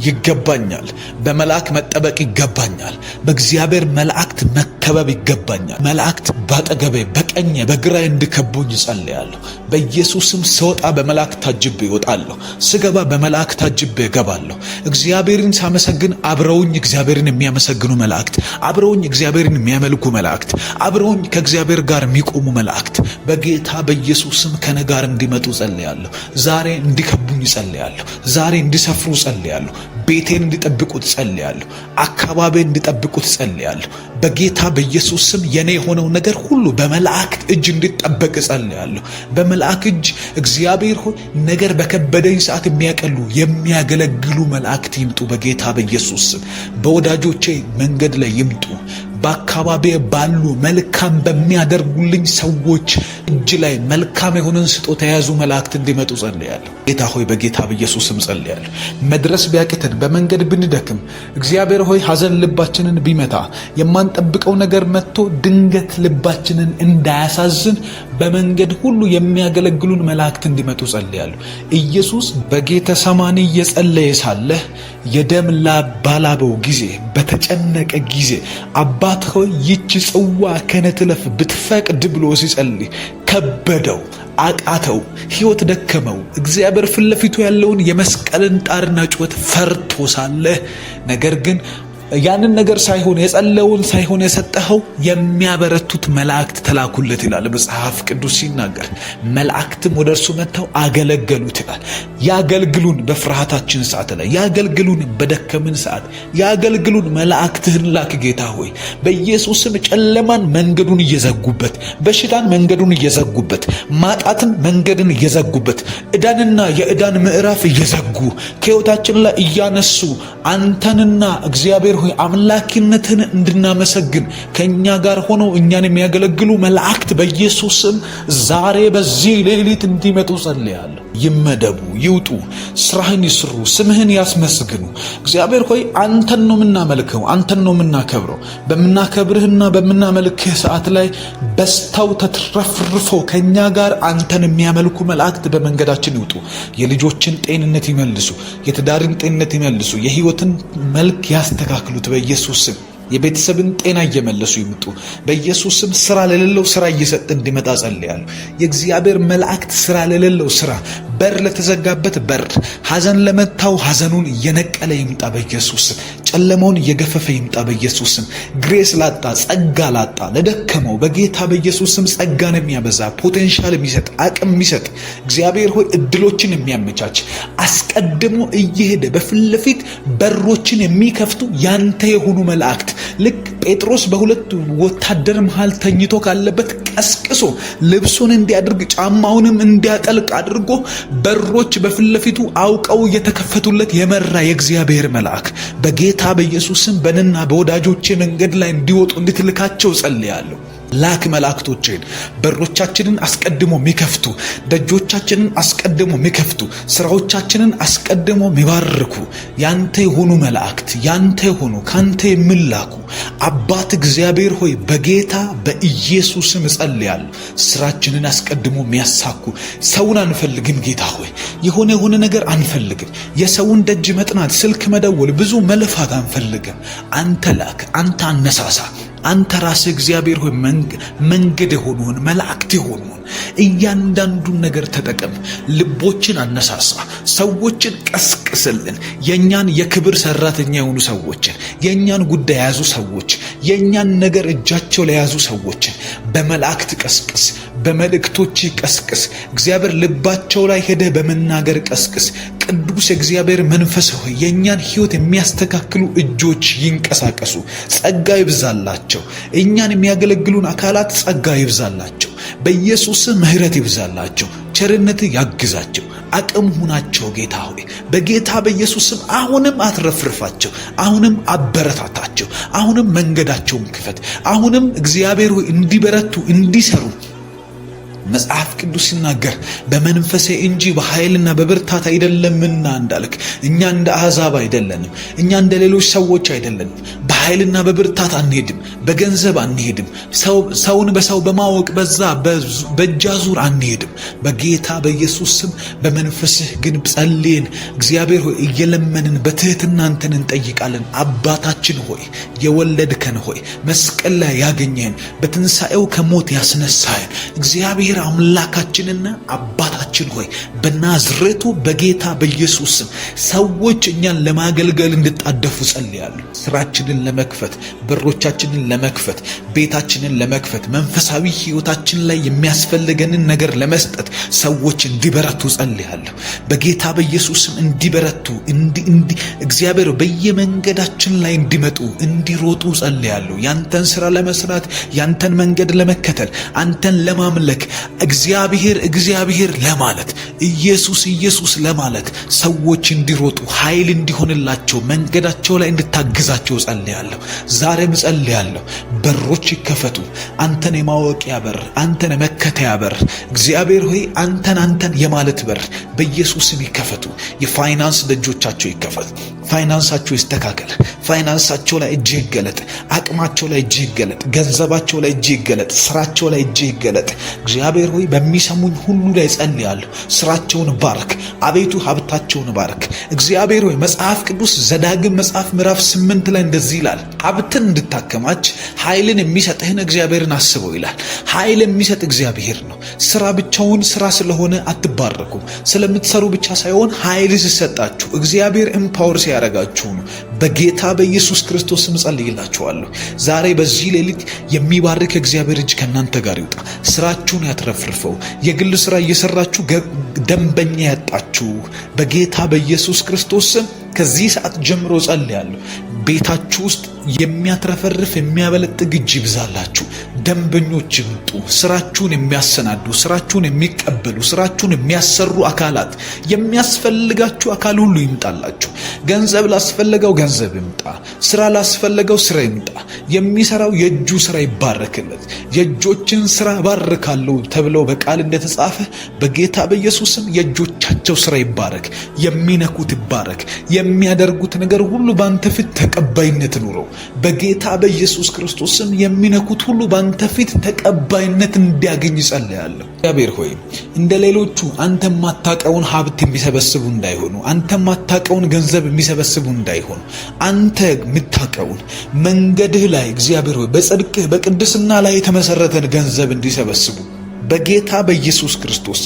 ይገባኛል። በመላእክ መጠበቅ ይገባኛል። በእግዚአብሔር መላእክት መከበብ ይገባኛል። መላእክት ባጠገቤ በቀኜ በግራዬ እንዲከቡኝ ጸልያለሁ። በኢየሱስም ስወጣ በመላእክት ታጅቤ እወጣለሁ፣ ስገባ በመላእክት ታጅቤ እገባለሁ። እግዚአብሔርን ሳመሰግን አብረውኝ እግዚአብሔርን የሚያመሰግኑ መላእክት፣ አብረውኝ እግዚአብሔርን የሚያመልኩ መላእክት፣ አብረውኝ ከእግዚአብሔር ጋር የሚቆሙ መላእክት በጌታ በኢየሱስም ከኔ ጋር እንዲመጡ ጸልያለሁ። ዛሬ እንዲከቡኝ ጸልያለሁ። ዛሬ እንዲሰፍሩ ጸልያለሁ። ቤቴን እንዲጠብቁት ጸልያለሁ። አካባቢን እንዲጠብቁት ጸልያለሁ። በጌታ በኢየሱስ ስም የኔ የሆነው ነገር ሁሉ በመላእክት እጅ እንዲጠበቅ ጸልያለሁ። በመላእክት እጅ እግዚአብሔር ሆይ ነገር በከበደኝ ሰዓት የሚያቀሉ የሚያገለግሉ መላእክት ይምጡ። በጌታ በኢየሱስ ስም በወዳጆቼ መንገድ ላይ ይምጡ። በአካባቢ ባሉ መልካም በሚያደርጉልኝ ሰዎች እጅ ላይ መልካም የሆነን ስጦታ የያዙ መላእክት እንዲመጡ ጸልያለሁ። ጌታ ሆይ በጌታ በኢየሱስ ስም ጸልያለሁ። መድረስ ቢያቅተን በመንገድ ብንደክም እግዚአብሔር ሆይ ሐዘን ልባችንን ቢመታ የማንጠብቀው ነገር መጥቶ ድንገት ልባችንን እንዳያሳዝን በመንገድ ሁሉ የሚያገለግሉን መላእክት እንዲመጡ ጸልያለሁ። ኢየሱስ በጌተሰማኒ እየጸለየ ሳለ የደም ላብ ባላበው ጊዜ በተጨነቀ ጊዜ አባት ሆይ ይህች ጽዋ ከኔ ትለፍ ብትፈቅድ ብሎ ሲጸልይ ከበደው፣ አቃተው፣ ሕይወት ደከመው። እግዚአብሔር ፊት ለፊቱ ያለውን የመስቀልን ጣርና ጩኸት ፈርቶ ሳለ ነገር ግን ያንን ነገር ሳይሆን የጸለውን ሳይሆን የሰጠኸው የሚያበረቱት መላእክት ተላኩለት ይላል መጽሐፍ ቅዱስ ሲናገር። መላእክትም ወደ እርሱ መጥተው አገለገሉት ይላል። ያገልግሉን በፍርሃታችን ሰዓት ላይ፣ ያገልግሉን በደከምን ሰዓት፣ ያገልግሉን። መላእክትህን ላክ ጌታ ሆይ በኢየሱስም። ጨለማን መንገዱን እየዘጉበት፣ በሽታን መንገዱን እየዘጉበት፣ ማጣትን መንገድን እየዘጉበት፣ ዕዳንና የዕዳን ምዕራፍ እየዘጉ ከሕይወታችን ላይ እያነሱ አንተንና እግዚአብሔር ሆይ አምላኪነትን እንድናመሰግን ከኛ ጋር ሆነው እኛን የሚያገለግሉ መላእክት በኢየሱስ ስም ዛሬ በዚህ ሌሊት እንዲመጡ ጸልያለሁ። ይመደቡ፣ ይውጡ፣ ስራህን ይስሩ፣ ስምህን ያስመስግኑ። እግዚአብሔር ሆይ አንተን ነው የምናመልከው፣ አንተን ነው የምናከብረው። በምናከብርህና በምናመልክህ ሰዓት ላይ በስተው ተትረፍርፈው ከኛ ጋር አንተን የሚያመልኩ መላእክት በመንገዳችን ይውጡ። የልጆችን ጤንነት ይመልሱ፣ የትዳርን ጤንነት ይመልሱ፣ የህይወትን መልክ ያስተካክሉት በኢየሱስ ስም። የቤተሰብን ጤና እየመለሱ ይምጡ በኢየሱስ ስም። ስራ ለሌለው ስራ እየሰጠ እንዲመጣ ጸልያለሁ። የእግዚአብሔር መላእክት ስራ ለሌለው ስራ፣ በር ለተዘጋበት በር፣ ሐዘን ለመታው ሐዘኑን እየነቀለ ይምጣ በኢየሱስ ስም። ጨለማውን እየገፈፈ ይምጣ በኢየሱስ ስም። ግሬስ ላጣ፣ ጸጋ ላጣ፣ ለደከመው በጌታ በኢየሱስ ስም ጸጋን የሚያበዛ ፖቴንሻል የሚሰጥ አቅም የሚሰጥ እግዚአብሔር ሆይ እድሎችን የሚያመቻች አስቀድሞ እየሄደ በፊት ለፊት በሮችን የሚከፍቱ ያንተ የሆኑ መላእክት ልክ ጴጥሮስ በሁለት ወታደር መሃል ተኝቶ ካለበት ቀስቅሶ ልብሱን እንዲያድርግ ጫማውንም እንዲያጠልቅ አድርጎ በሮች በፊት ለፊቱ አውቀው የተከፈቱለት የመራ የእግዚአብሔር መልአክ በጌታ በኢየሱስ ስም በእኔና በወዳጆቼ መንገድ ላይ እንዲወጡ እንድትልካቸው ጸልያለሁ። ላክ መላእክቶችን በሮቻችንን አስቀድሞ የሚከፍቱ፣ ደጆቻችንን አስቀድሞ የሚከፍቱ፣ ስራዎቻችንን አስቀድሞ የሚባርኩ ያንተ የሆኑ መላእክት፣ ያንተ የሆኑ ካንተ የሚላኩ አባት እግዚአብሔር ሆይ በጌታ በኢየሱስ ስም ጸልያለሁ። ስራችንን አስቀድሞ የሚያሳኩ። ሰውን አንፈልግም ጌታ ሆይ፣ የሆነ ነገር አንፈልግም። የሰውን ደጅ መጥናት፣ ስልክ መደወል፣ ብዙ መልፋት አንፈልግም። አንተ ላክ፣ አንተ አነሳሳ። አንተ ራስህ እግዚአብሔር ሆይ መንገድ የሆኑን መላእክት የሆኑን እያንዳንዱን ነገር ተጠቀም። ልቦችን አነሳሳ፣ ሰዎችን ቀስቅስልን። የኛን የክብር ሰራተኛ የሆኑ ሰዎችን፣ የኛን ጉዳይ የያዙ ሰዎች፣ የኛን ነገር እጃቸው ላይ የያዙ ሰዎችን በመላእክት ቀስቅስ፣ በመልእክቶች ቀስቅስ። እግዚአብሔር ልባቸው ላይ ሄደህ በመናገር ቀስቅስ። ቅዱስ የእግዚአብሔር መንፈስ ሆይ የኛን ሕይወት የሚያስተካክሉ እጆች ይንቀሳቀሱ። ጸጋ ይብዛላቸው። እኛን የሚያገለግሉን አካላት ጸጋ ይብዛላቸው። በኢየሱስ ምሕረት ይብዛላቸው። ቸርነት ያግዛቸው። አቅም ሁናቸው ጌታ ሆይ በጌታ በኢየሱስም አሁንም አትረፍርፋቸው። አሁንም አበረታታቸው። አሁንም መንገዳቸውን ክፈት። አሁንም እግዚአብሔር ሆይ እንዲበረቱ እንዲሰሩ መጽሐፍ ቅዱስ ሲናገር በመንፈሴ እንጂ በኃይልና በብርታት አይደለምና እንዳልክ እኛ እንደ አሕዛብ አይደለንም። እኛ እንደ ሌሎች ሰዎች አይደለንም። በኃይልና በብርታት አንሄድም። በገንዘብ አንሄድም። ሰውን በሰው በማወቅ በዛ በእጃዙር አንሄድም። በጌታ በኢየሱስ ስም በመንፈስህ ግን ጸልየን እግዚአብሔር ሆይ እየለመንን በትህትና አንተን እንጠይቃለን። አባታችን ሆይ የወለድከን ሆይ መስቀል ላይ ያገኘህን በትንሣኤው ከሞት ያስነሳህን እግዚአብሔር አምላካችንና አባታችን ሆይ በናዝሬቱ በጌታ በኢየሱስ ስም ሰዎች እኛን ለማገልገል እንድጣደፉ ጸልያለሁ። ስራችንን ለመክፈት፣ በሮቻችንን ለመክፈት፣ ቤታችንን ለመክፈት፣ መንፈሳዊ ሕይወታችን ላይ የሚያስፈልገንን ነገር ለመስጠት ሰዎች እንዲበረቱ ጸልያለሁ። በጌታ በኢየሱስ ስም እንዲበረቱ እግዚአብሔር በየመንገዳችን ላይ እንዲመጡ እንዲሮጡ ጸልያለሁ። ያንተን ስራ ለመስራት፣ ያንተን መንገድ ለመከተል፣ አንተን ለማምለክ እግዚአብሔር ለማለት ኢየሱስ ኢየሱስ ለማለት ሰዎች እንዲሮጡ ኃይል እንዲሆንላቸው መንገዳቸው ላይ እንድታግዛቸው ጸልያለሁ። ዛሬም ጸልያለሁ፣ በሮች ይከፈቱ። አንተን የማወቂያ በር፣ አንተን መከተያ በር፣ እግዚአብሔር ሆይ አንተን የማለት በር በኢየሱስም ይከፈቱ። የፋይናንስ ደጆቻቸው ይከፈቱ። ፋይናንሳቸው ይስተካከል። ፋይናንሳቸው ላይ እጅ ይገለጥ። አቅማቸው ላይ እጅ ይገለጥ። ገንዘባቸው ላይ እጅ ይገለጥ። ስራቸው ላይ እጅ ይገለጥ። እግዚአብሔር ሆይ በሚሰሙኝ ሁሉ ላይ ጸልያለሁ። ስራቸውን ባርክ አቤቱ፣ ሀብታቸውን ባርክ እግዚአብሔር ሆይ። መጽሐፍ ቅዱስ ዘዳግም መጽሐፍ ምዕራፍ 8 ላይ እንደዚህ ይላል፣ ሀብትን እንድታከማች ኃይልን የሚሰጥህን እግዚአብሔርን አስበው ይላል። ኃይል የሚሰጥ እግዚአብሔር ነው። ስራ ብቻውን ስራ ስለሆነ አትባረኩም። ስለምትሰሩ ብቻ ሳይሆን ኃይል ሲሰጣችሁ እግዚአብሔር ኤምፓወር ሲያረጋችሁ ነው። በጌታ በኢየሱስ ክርስቶስ ስም ጸልይላችኋለሁ። ዛሬ በዚህ ሌሊት የሚባርክ እግዚአብሔር እጅ ከእናንተ ጋር ይውጣ። ስራችሁን ያትረፍርፈው። የግል ስራ እየሰራችሁ ደንበኛ ያጣችሁ በጌታ በኢየሱስ ክርስቶስ ስም ከዚህ ሰዓት ጀምሮ ጸልያለሁ። ቤታችሁ ውስጥ የሚያትረፈርፍ የሚያበለጥግ እጅ ይብዛላችሁ። ደንበኞች ይምጡ። ስራችሁን የሚያሰናዱ፣ ስራችሁን የሚቀበሉ፣ ስራችሁን የሚያሰሩ አካላት፣ የሚያስፈልጋችሁ አካል ሁሉ ይምጣላችሁ። ገንዘብ ላስፈለገው ገንዘብ ይምጣ። ስራ ላስፈለገው ስራ ይምጣ። የሚሰራው የእጁ ስራ ይባረክለት። የእጆችን ስራ ባርካለሁ ተብለው በቃል እንደተጻፈ በጌታ በኢየሱስም የእጆቻቸው ስራ ይባረክ። የሚነኩት ይባረክ። የሚያደርጉት ነገር ሁሉ ባንተ ፊት ተቀባይነት ኑረው። በጌታ በኢየሱስ ክርስቶስም የሚነኩት ሁሉ ባንተ ፊት ተቀባይነት እንዲያገኝ ጸልያለሁ። እግዚአብሔር ሆይ እንደ ሌሎቹ አንተ ማታቀውን ሀብት የሚሰበስቡ እንዳይሆኑ፣ አንተ ማታቀውን ገንዘብ የሚሰበስቡ እንዳይሆኑ፣ አንተ የምታቀውን መንገድህ ላይ እግዚአብሔር ሆይ በጽድቅህ በቅድስና ላይ የተመሰረተን ገንዘብ እንዲሰበስቡ በጌታ በኢየሱስ ክርስቶስ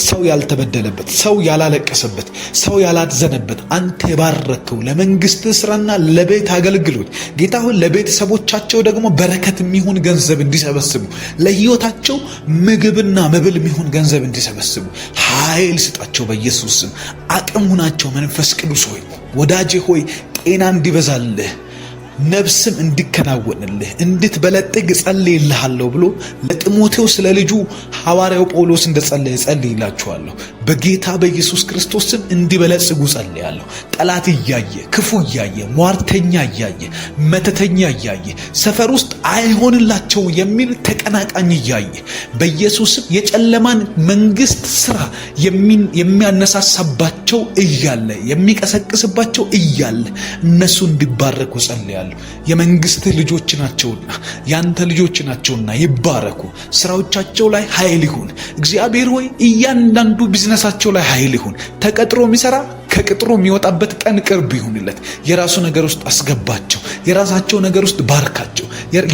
ሰው ያልተበደለበት፣ ሰው ያላለቀሰበት፣ ሰው ያላዘነበት አንተ የባረከው ለመንግስት ስራና ለቤት አገልግሎት ጌታ ሆይ ለቤተሰቦቻቸው ደግሞ በረከት የሚሆን ገንዘብ እንዲሰበስቡ፣ ለህይወታቸው ምግብና መብል የሚሆን ገንዘብ እንዲሰበስቡ ኃይል ስጣቸው። በኢየሱስ ስም አቅም ሁናቸው። መንፈስ ቅዱስ ሆይ ወዳጄ ሆይ ጤና እንዲበዛልህ ነፍስም እንዲከናወንልህ እንድትበለጥግ ጸልይልሃለሁ ብሎ ለጢሞቴዎስ ስለ ልጁ ሐዋርያው ጳውሎስ እንደጸለየ ጸልይላችኋለሁ። በጌታ በኢየሱስ ክርስቶስም እንዲበለጽጉ ጸልያለሁ። ጠላት እያየ፣ ክፉ እያየ፣ ሟርተኛ እያየ፣ መተተኛ እያየ፣ ሰፈር ውስጥ አይሆንላቸው የሚል ተቀናቃኝ እያየ በኢየሱስም የጨለማን መንግስት ስራ የሚያነሳሳባቸው እያለ የሚቀሰቅስባቸው እያለ እነሱ እንዲባረኩ ጸልያለሁ። የመንግስትህ ልጆች ናቸውና ያንተ ልጆች ናቸውና ይባረኩ። ስራዎቻቸው ላይ ኃይል ይሁን። እግዚአብሔር ሆይ እያንዳንዱ ቢዝነሳቸው ላይ ኃይል ይሁን። ተቀጥሮ የሚሰራ ከቅጥሩ የሚወጣበት ቀን ቅርብ ይሁንለት። የራሱ ነገር ውስጥ አስገባቸው። የራሳቸው ነገር ውስጥ ባርካቸው።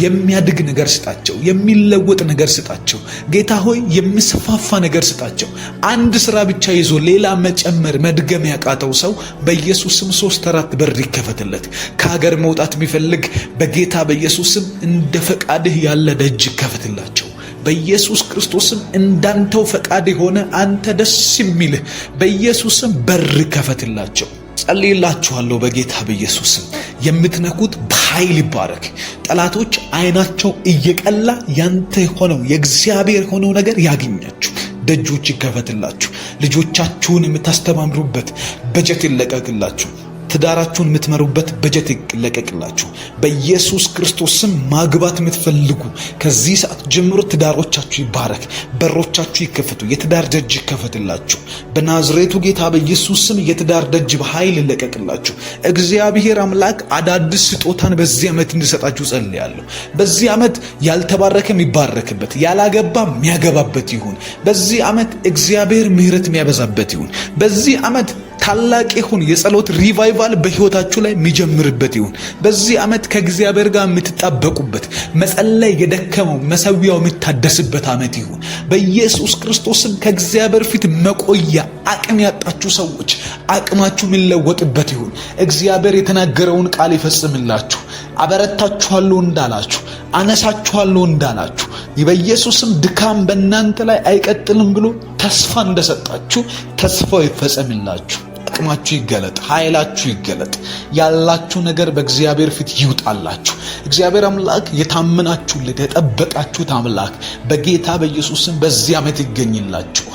የሚያድግ ነገር ስጣቸው። የሚለወጥ ነገር ስጣቸው። ጌታ ሆይ የሚስፋፋ ነገር ስጣቸው። አንድ ስራ ብቻ ይዞ ሌላ መጨመር መድገም ያቃተው ሰው በኢየሱስም 3-4 በር ይከፈትለት። ከሀገር መውጣት የሚፈልግ በጌታ በኢየሱስም እንደ ፈቃድህ ያለ ደጅ ይከፈትላቸው። በኢየሱስ ክርስቶስም እንዳንተው ፈቃድ የሆነ አንተ ደስ የሚልህ በኢየሱስም በር ከፈትላቸው። ጸልይላችኋለሁ በጌታ በኢየሱስም የምትነኩት በኃይል ይባረክ። ጠላቶች አይናቸው እየቀላ ያንተ የሆነው የእግዚአብሔር የሆነው ነገር ያገኛችሁ። ደጆች ይከፈትላችሁ። ልጆቻችሁን የምታስተማምሩበት በጀት ይለቀቅላችሁ። ትዳራችሁን የምትመሩበት በጀት ይለቀቅላችሁ። በኢየሱስ ክርስቶስ ስም ማግባት የምትፈልጉ ከዚህ ሰዓት ጀምሮ ትዳሮቻችሁ ይባረክ። በሮቻችሁ ይከፈቱ። የትዳር ደጅ ይከፈትላችሁ። በናዝሬቱ ጌታ በኢየሱስ ስም የትዳር ደጅ በኃይል ይለቀቅላችሁ። እግዚአብሔር አምላክ አዳዲስ ስጦታን በዚህ ዓመት እንዲሰጣችሁ ጸልያለሁ። በዚህ ዓመት ያልተባረከ የሚባረክበት፣ ያላገባ የሚያገባበት ይሁን። በዚህ ዓመት እግዚአብሔር ምሕረት የሚያበዛበት ይሁን። በዚህ ዓመት ታላቅ ይሁን። የጸሎት ሪቫይቫል በህይወታችሁ ላይ የሚጀምርበት ይሁን። በዚህ ዓመት ከእግዚአብሔር ጋር የምትጣበቁበት፣ መጸለይ የደከመው መሰዊያው የሚታደስበት ዓመት ይሁን። በኢየሱስ ክርስቶስም ከእግዚአብሔር ፊት መቆያ አቅም ያጣችሁ ሰዎች አቅማችሁ የሚለወጥበት ይሁን። እግዚአብሔር የተናገረውን ቃል ይፈጽምላችሁ። አበረታችኋለሁ እንዳላችሁ፣ አነሳችኋለሁ እንዳላችሁ፣ በኢየሱስም ድካም በእናንተ ላይ አይቀጥልም ብሎ ተስፋ እንደሰጣችሁ ተስፋው ይፈጸምላችሁ። አቅማችሁ ይገለጥ። ኃይላችሁ ይገለጥ። ያላችሁ ነገር በእግዚአብሔር ፊት ይውጣላችሁ። እግዚአብሔር አምላክ የታመናችሁለት የጠበቃችሁት አምላክ በጌታ በኢየሱስም በዚህ ዓመት ይገኝላችሁ።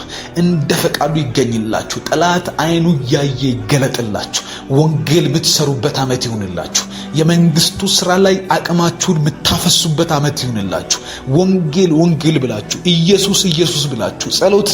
እንደ ፈቃዱ ይገኝላችሁ። ጠላት አይኑ ያየ ይገለጥላችሁ። ወንጌል የምትሰሩበት ዓመት ይሁንላችሁ። የመንግስቱ ስራ ላይ አቅማችሁን የምታፈሱበት ዓመት ይሁንላችሁ። ወንጌል ብላችሁ፣ ኢየሱስ ብላችሁ፣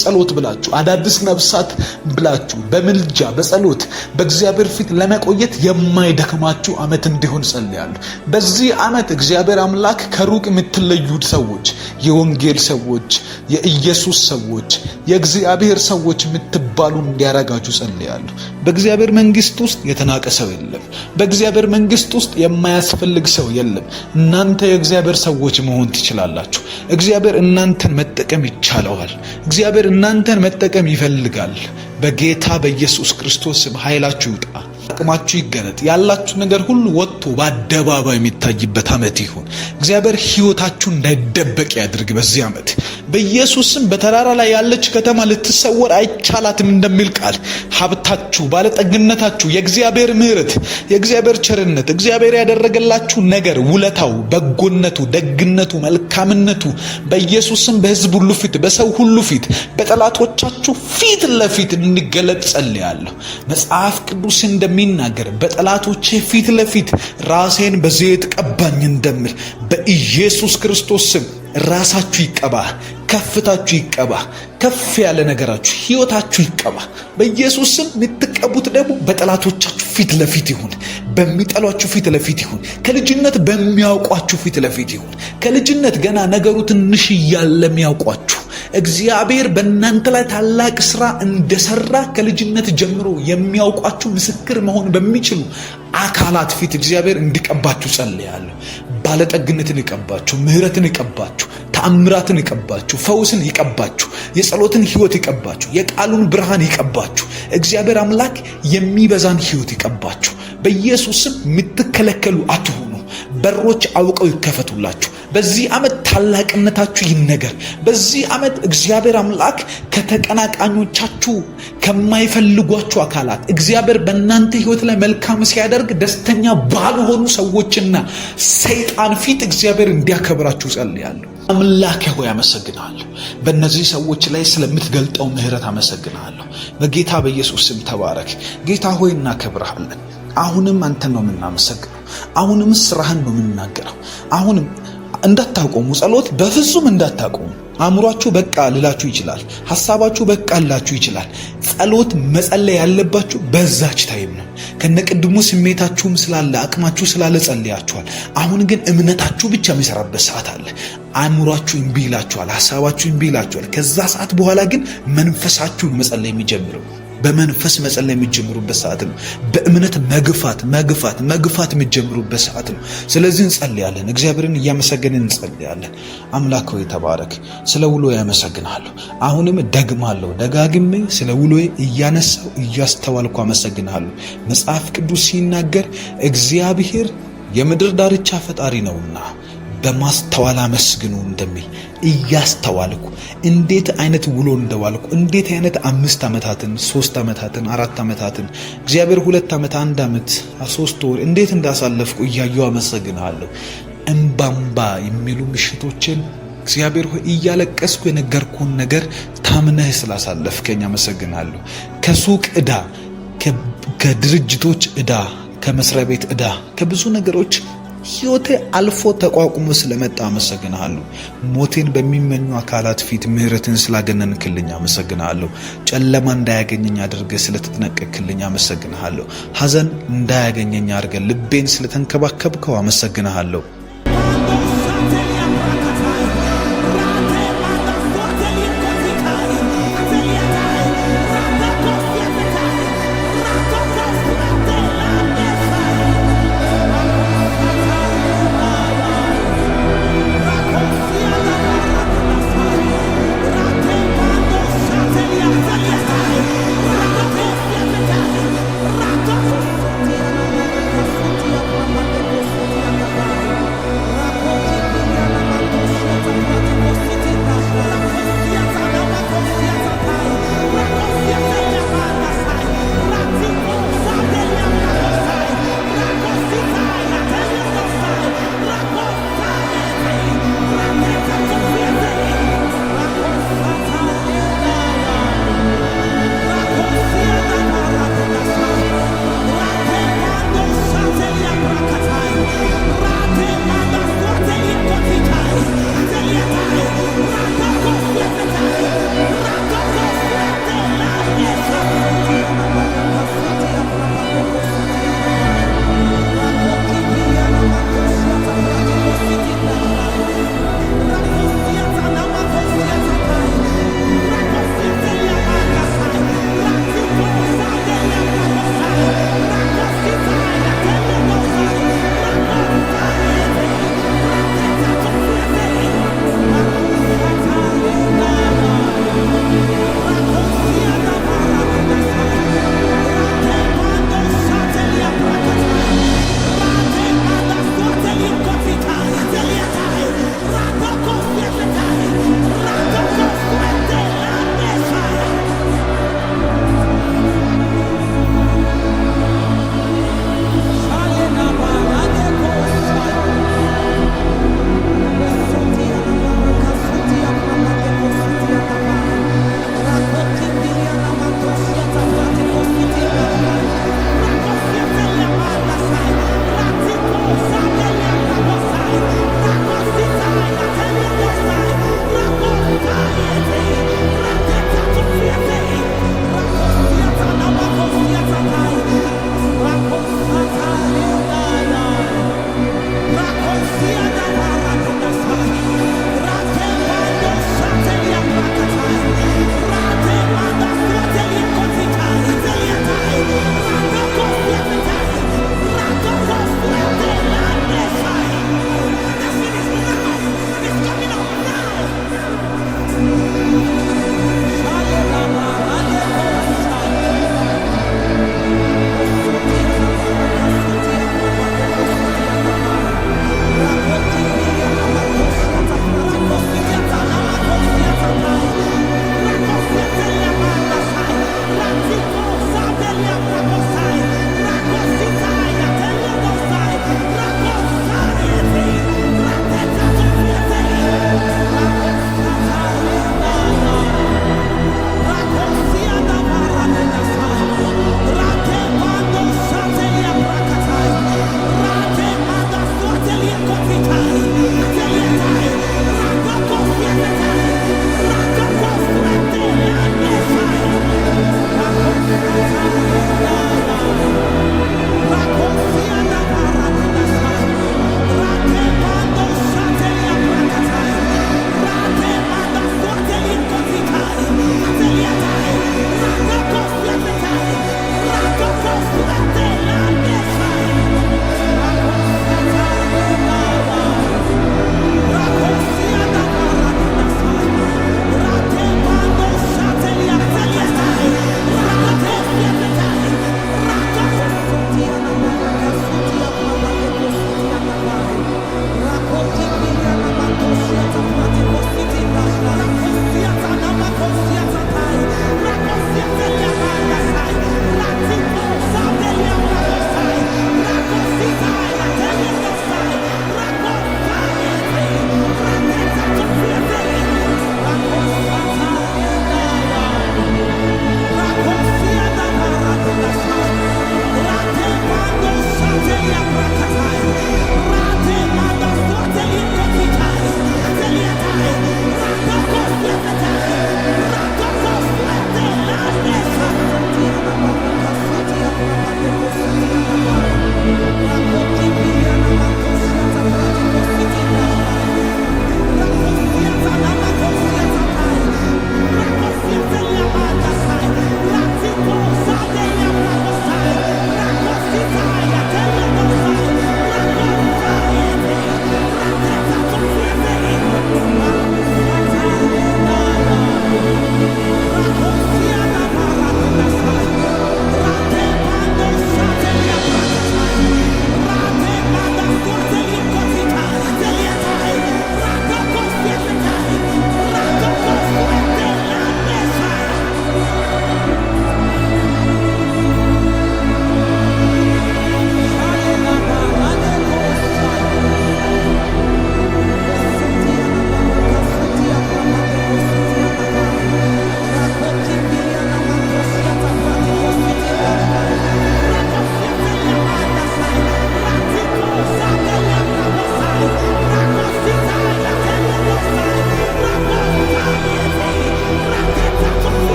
ጸሎት ብላችሁ፣ አዳዲስ ነፍሳት ብላችሁ በምልጃ በጸሎት በእግዚአብሔር ፊት ለመቆየት የማይደክማችሁ ዓመት እንዲሆን ጸልያለሁ። በዚህ ዓመት እግዚአብሔር አምላክ ከሩቅ የምትለዩት ሰዎች፣ የወንጌል ሰዎች፣ የኢየሱስ ሰዎች፣ የእግዚአብሔር ሰዎች የምትባሉ እንዲያረጋችሁ ጸልያለሁ። በእግዚአብሔር መንግስት ውስጥ የተናቀ ሰው የለም። በእግዚአብሔር መንግስት ውስጥ የማያስፈልግ ሰው የለም። እናንተ የእግዚአብሔር ሰዎች መሆን ትችላላችሁ። እግዚአብሔር እናንተን መጠቀም ይቻለዋል። እግዚአብሔር እናንተን መጠቀም ይፈልጋል። በጌታ በኢየሱስ ክርስቶስ ስም ኃይላችሁ ይውጣ፣ አቅማችሁ ይገለጥ። ያላችሁ ነገር ሁሉ ወጥቶ በአደባባይ የሚታይበት ዓመት ይሁን። እግዚአብሔር ሕይወታችሁ እንዳይደበቅ ያድርግ። በዚህ ዓመት በኢየሱስ ስም በተራራ ላይ ያለች ከተማ ልትሰወር አይቻላትም እንደሚል ቃል ሀብታችሁ፣ ባለጠግነታችሁ፣ የእግዚአብሔር ምሕረት፣ የእግዚአብሔር ቸርነት፣ እግዚአብሔር ያደረገላችሁ ነገር፣ ውለታው፣ በጎነቱ፣ ደግነቱ፣ መልካምነቱ በኢየሱስ ስም በሕዝብ ሁሉ ፊት፣ በሰው ሁሉ ፊት፣ በጠላቶቻችሁ ፊት ለፊት እንዲገለጥ ጸልያለሁ። መጽሐፍ ቅዱስ እንደሚናገር በጠላቶቼ ፊት ለፊት ራሴን በዘይት ቀባኝ እንደምል በኢየሱስ ክርስቶስ ስም ራሳችሁ ይቀባ፣ ከፍታችሁ ይቀባ፣ ከፍ ያለ ነገራችሁ ሕይወታችሁ ይቀባ። በኢየሱስ ስም የምትቀቡት ደግሞ በጠላቶቻችሁ ፊት ለፊት ይሁን፣ በሚጠሏችሁ ፊት ለፊት ይሁን፣ ከልጅነት በሚያውቋችሁ ፊት ለፊት ይሁን። ከልጅነት ገና ነገሩ ትንሽ እያለ የሚያውቋችሁ እግዚአብሔር በእናንተ ላይ ታላቅ ስራ እንደሰራ ከልጅነት ጀምሮ የሚያውቋችሁ ምስክር መሆን በሚችሉ አካላት ፊት እግዚአብሔር እንዲቀባችሁ ጸልያለሁ። ባለጠግነትን ይቀባችሁ፣ ምሕረትን ይቀባችሁ፣ ተአምራትን ይቀባችሁ፣ ፈውስን ይቀባችሁ፣ የጸሎትን ሕይወት ይቀባችሁ፣ የቃሉን ብርሃን ይቀባችሁ። እግዚአብሔር አምላክ የሚበዛን ሕይወት ይቀባችሁ። በኢየሱስም የምትከለከሉ አትሁኑ። በሮች አውቀው ይከፈቱላችሁ። በዚህ ዓመት ታላቅነታችሁ ይነገር። በዚህ ዓመት እግዚአብሔር አምላክ ከተቀናቃኞቻችሁ፣ ከማይፈልጓችሁ አካላት እግዚአብሔር በእናንተ ሕይወት ላይ መልካም ሲያደርግ ደስተኛ ባልሆኑ ሰዎችና ሰይጣን ፊት እግዚአብሔር እንዲያከብራችሁ ጸልያለሁ። አምላኬ ሆይ አመሰግናለሁ። በእነዚህ ሰዎች ላይ ስለምትገልጠው ምሕረት አመሰግናለሁ። በጌታ በኢየሱስ ስም ተባረክ። ጌታ ሆይ እናከብርሃለን። አሁንም አንተን ነው የምናመሰግነው። አሁንም ስራህን ነው የምንናገረው። አሁንም እንዳታቆሙ፣ ጸሎት በፍጹም እንዳታቆሙ። አእምሯችሁ በቃ ልላችሁ ይችላል። ሐሳባችሁ በቃ ልላችሁ ይችላል። ጸሎት መጸለይ ያለባችሁ በዛች ታይም ነው። ከነቅድሙ ስሜታችሁም ስላለ አቅማችሁ ስላለ ጸልያችኋል። አሁን ግን እምነታችሁ ብቻ የሚሰራበት ሰዓት አለ። አእምሯችሁ እምቢ ይላችኋል፣ ሐሳባችሁ እምቢ ይላችኋል። ከዛ ሰዓት በኋላ ግን መንፈሳችሁ መጸለይ የሚጀምረው በመንፈስ መጸለይ የሚጀምሩበት ሰዓት ነው። በእምነት መግፋት የሚጀምሩበት ሰዓት ነው። ስለዚህ እንጸልያለን። እግዚአብሔርን እያመሰገንን እንጸልያለን። አምላክ ሆይ ተባረክ። ስለ ውሎ ያመሰግናለሁ። አሁንም ደግማለሁ፣ ደጋግሜ ስለ ውሎ እያነሳው እያስተዋልኩ አመሰግናለሁ። መጽሐፍ ቅዱስ ሲናገር እግዚአብሔር የምድር ዳርቻ ፈጣሪ ነውና በማስተዋል አመስግኑ እንደሚል እያስተዋልኩ እንዴት አይነት ውሎ እንደዋልኩ፣ እንዴት አይነት 5 ዓመታትን 3 ዓመታትን 4 ዓመታትን እግዚአብሔር 2 ዓመት 1 ዓመት 3 ወር እንዴት እንዳሳለፍኩ እያየሁ አመሰግናለሁ። እምባምባ የሚሉ ምሽቶችን እግዚአብሔር ሆይ እያለቀስኩ የነገርኩን ነገር ታምነህ ስላሳለፍከኝ አመሰግናለሁ። ከሱቅ ዕዳ፣ ከድርጅቶች ዕዳ፣ ከመስሪያ ቤት ዕዳ፣ ከብዙ ነገሮች ሕይወቴ አልፎ ተቋቁሞ ስለመጣ አመሰግናለሁ። ሞቴን በሚመኙ አካላት ፊት ምሕረትን ስላገነንክልኝ አመሰግናለሁ። ጨለማ እንዳያገኘኝ አድርገህ ስለተጠነቀቅክልኝ አመሰግናለሁ። ሐዘን እንዳያገኘኝ አድርገህ ልቤን ስለተንከባከብከው አመሰግናለሁ።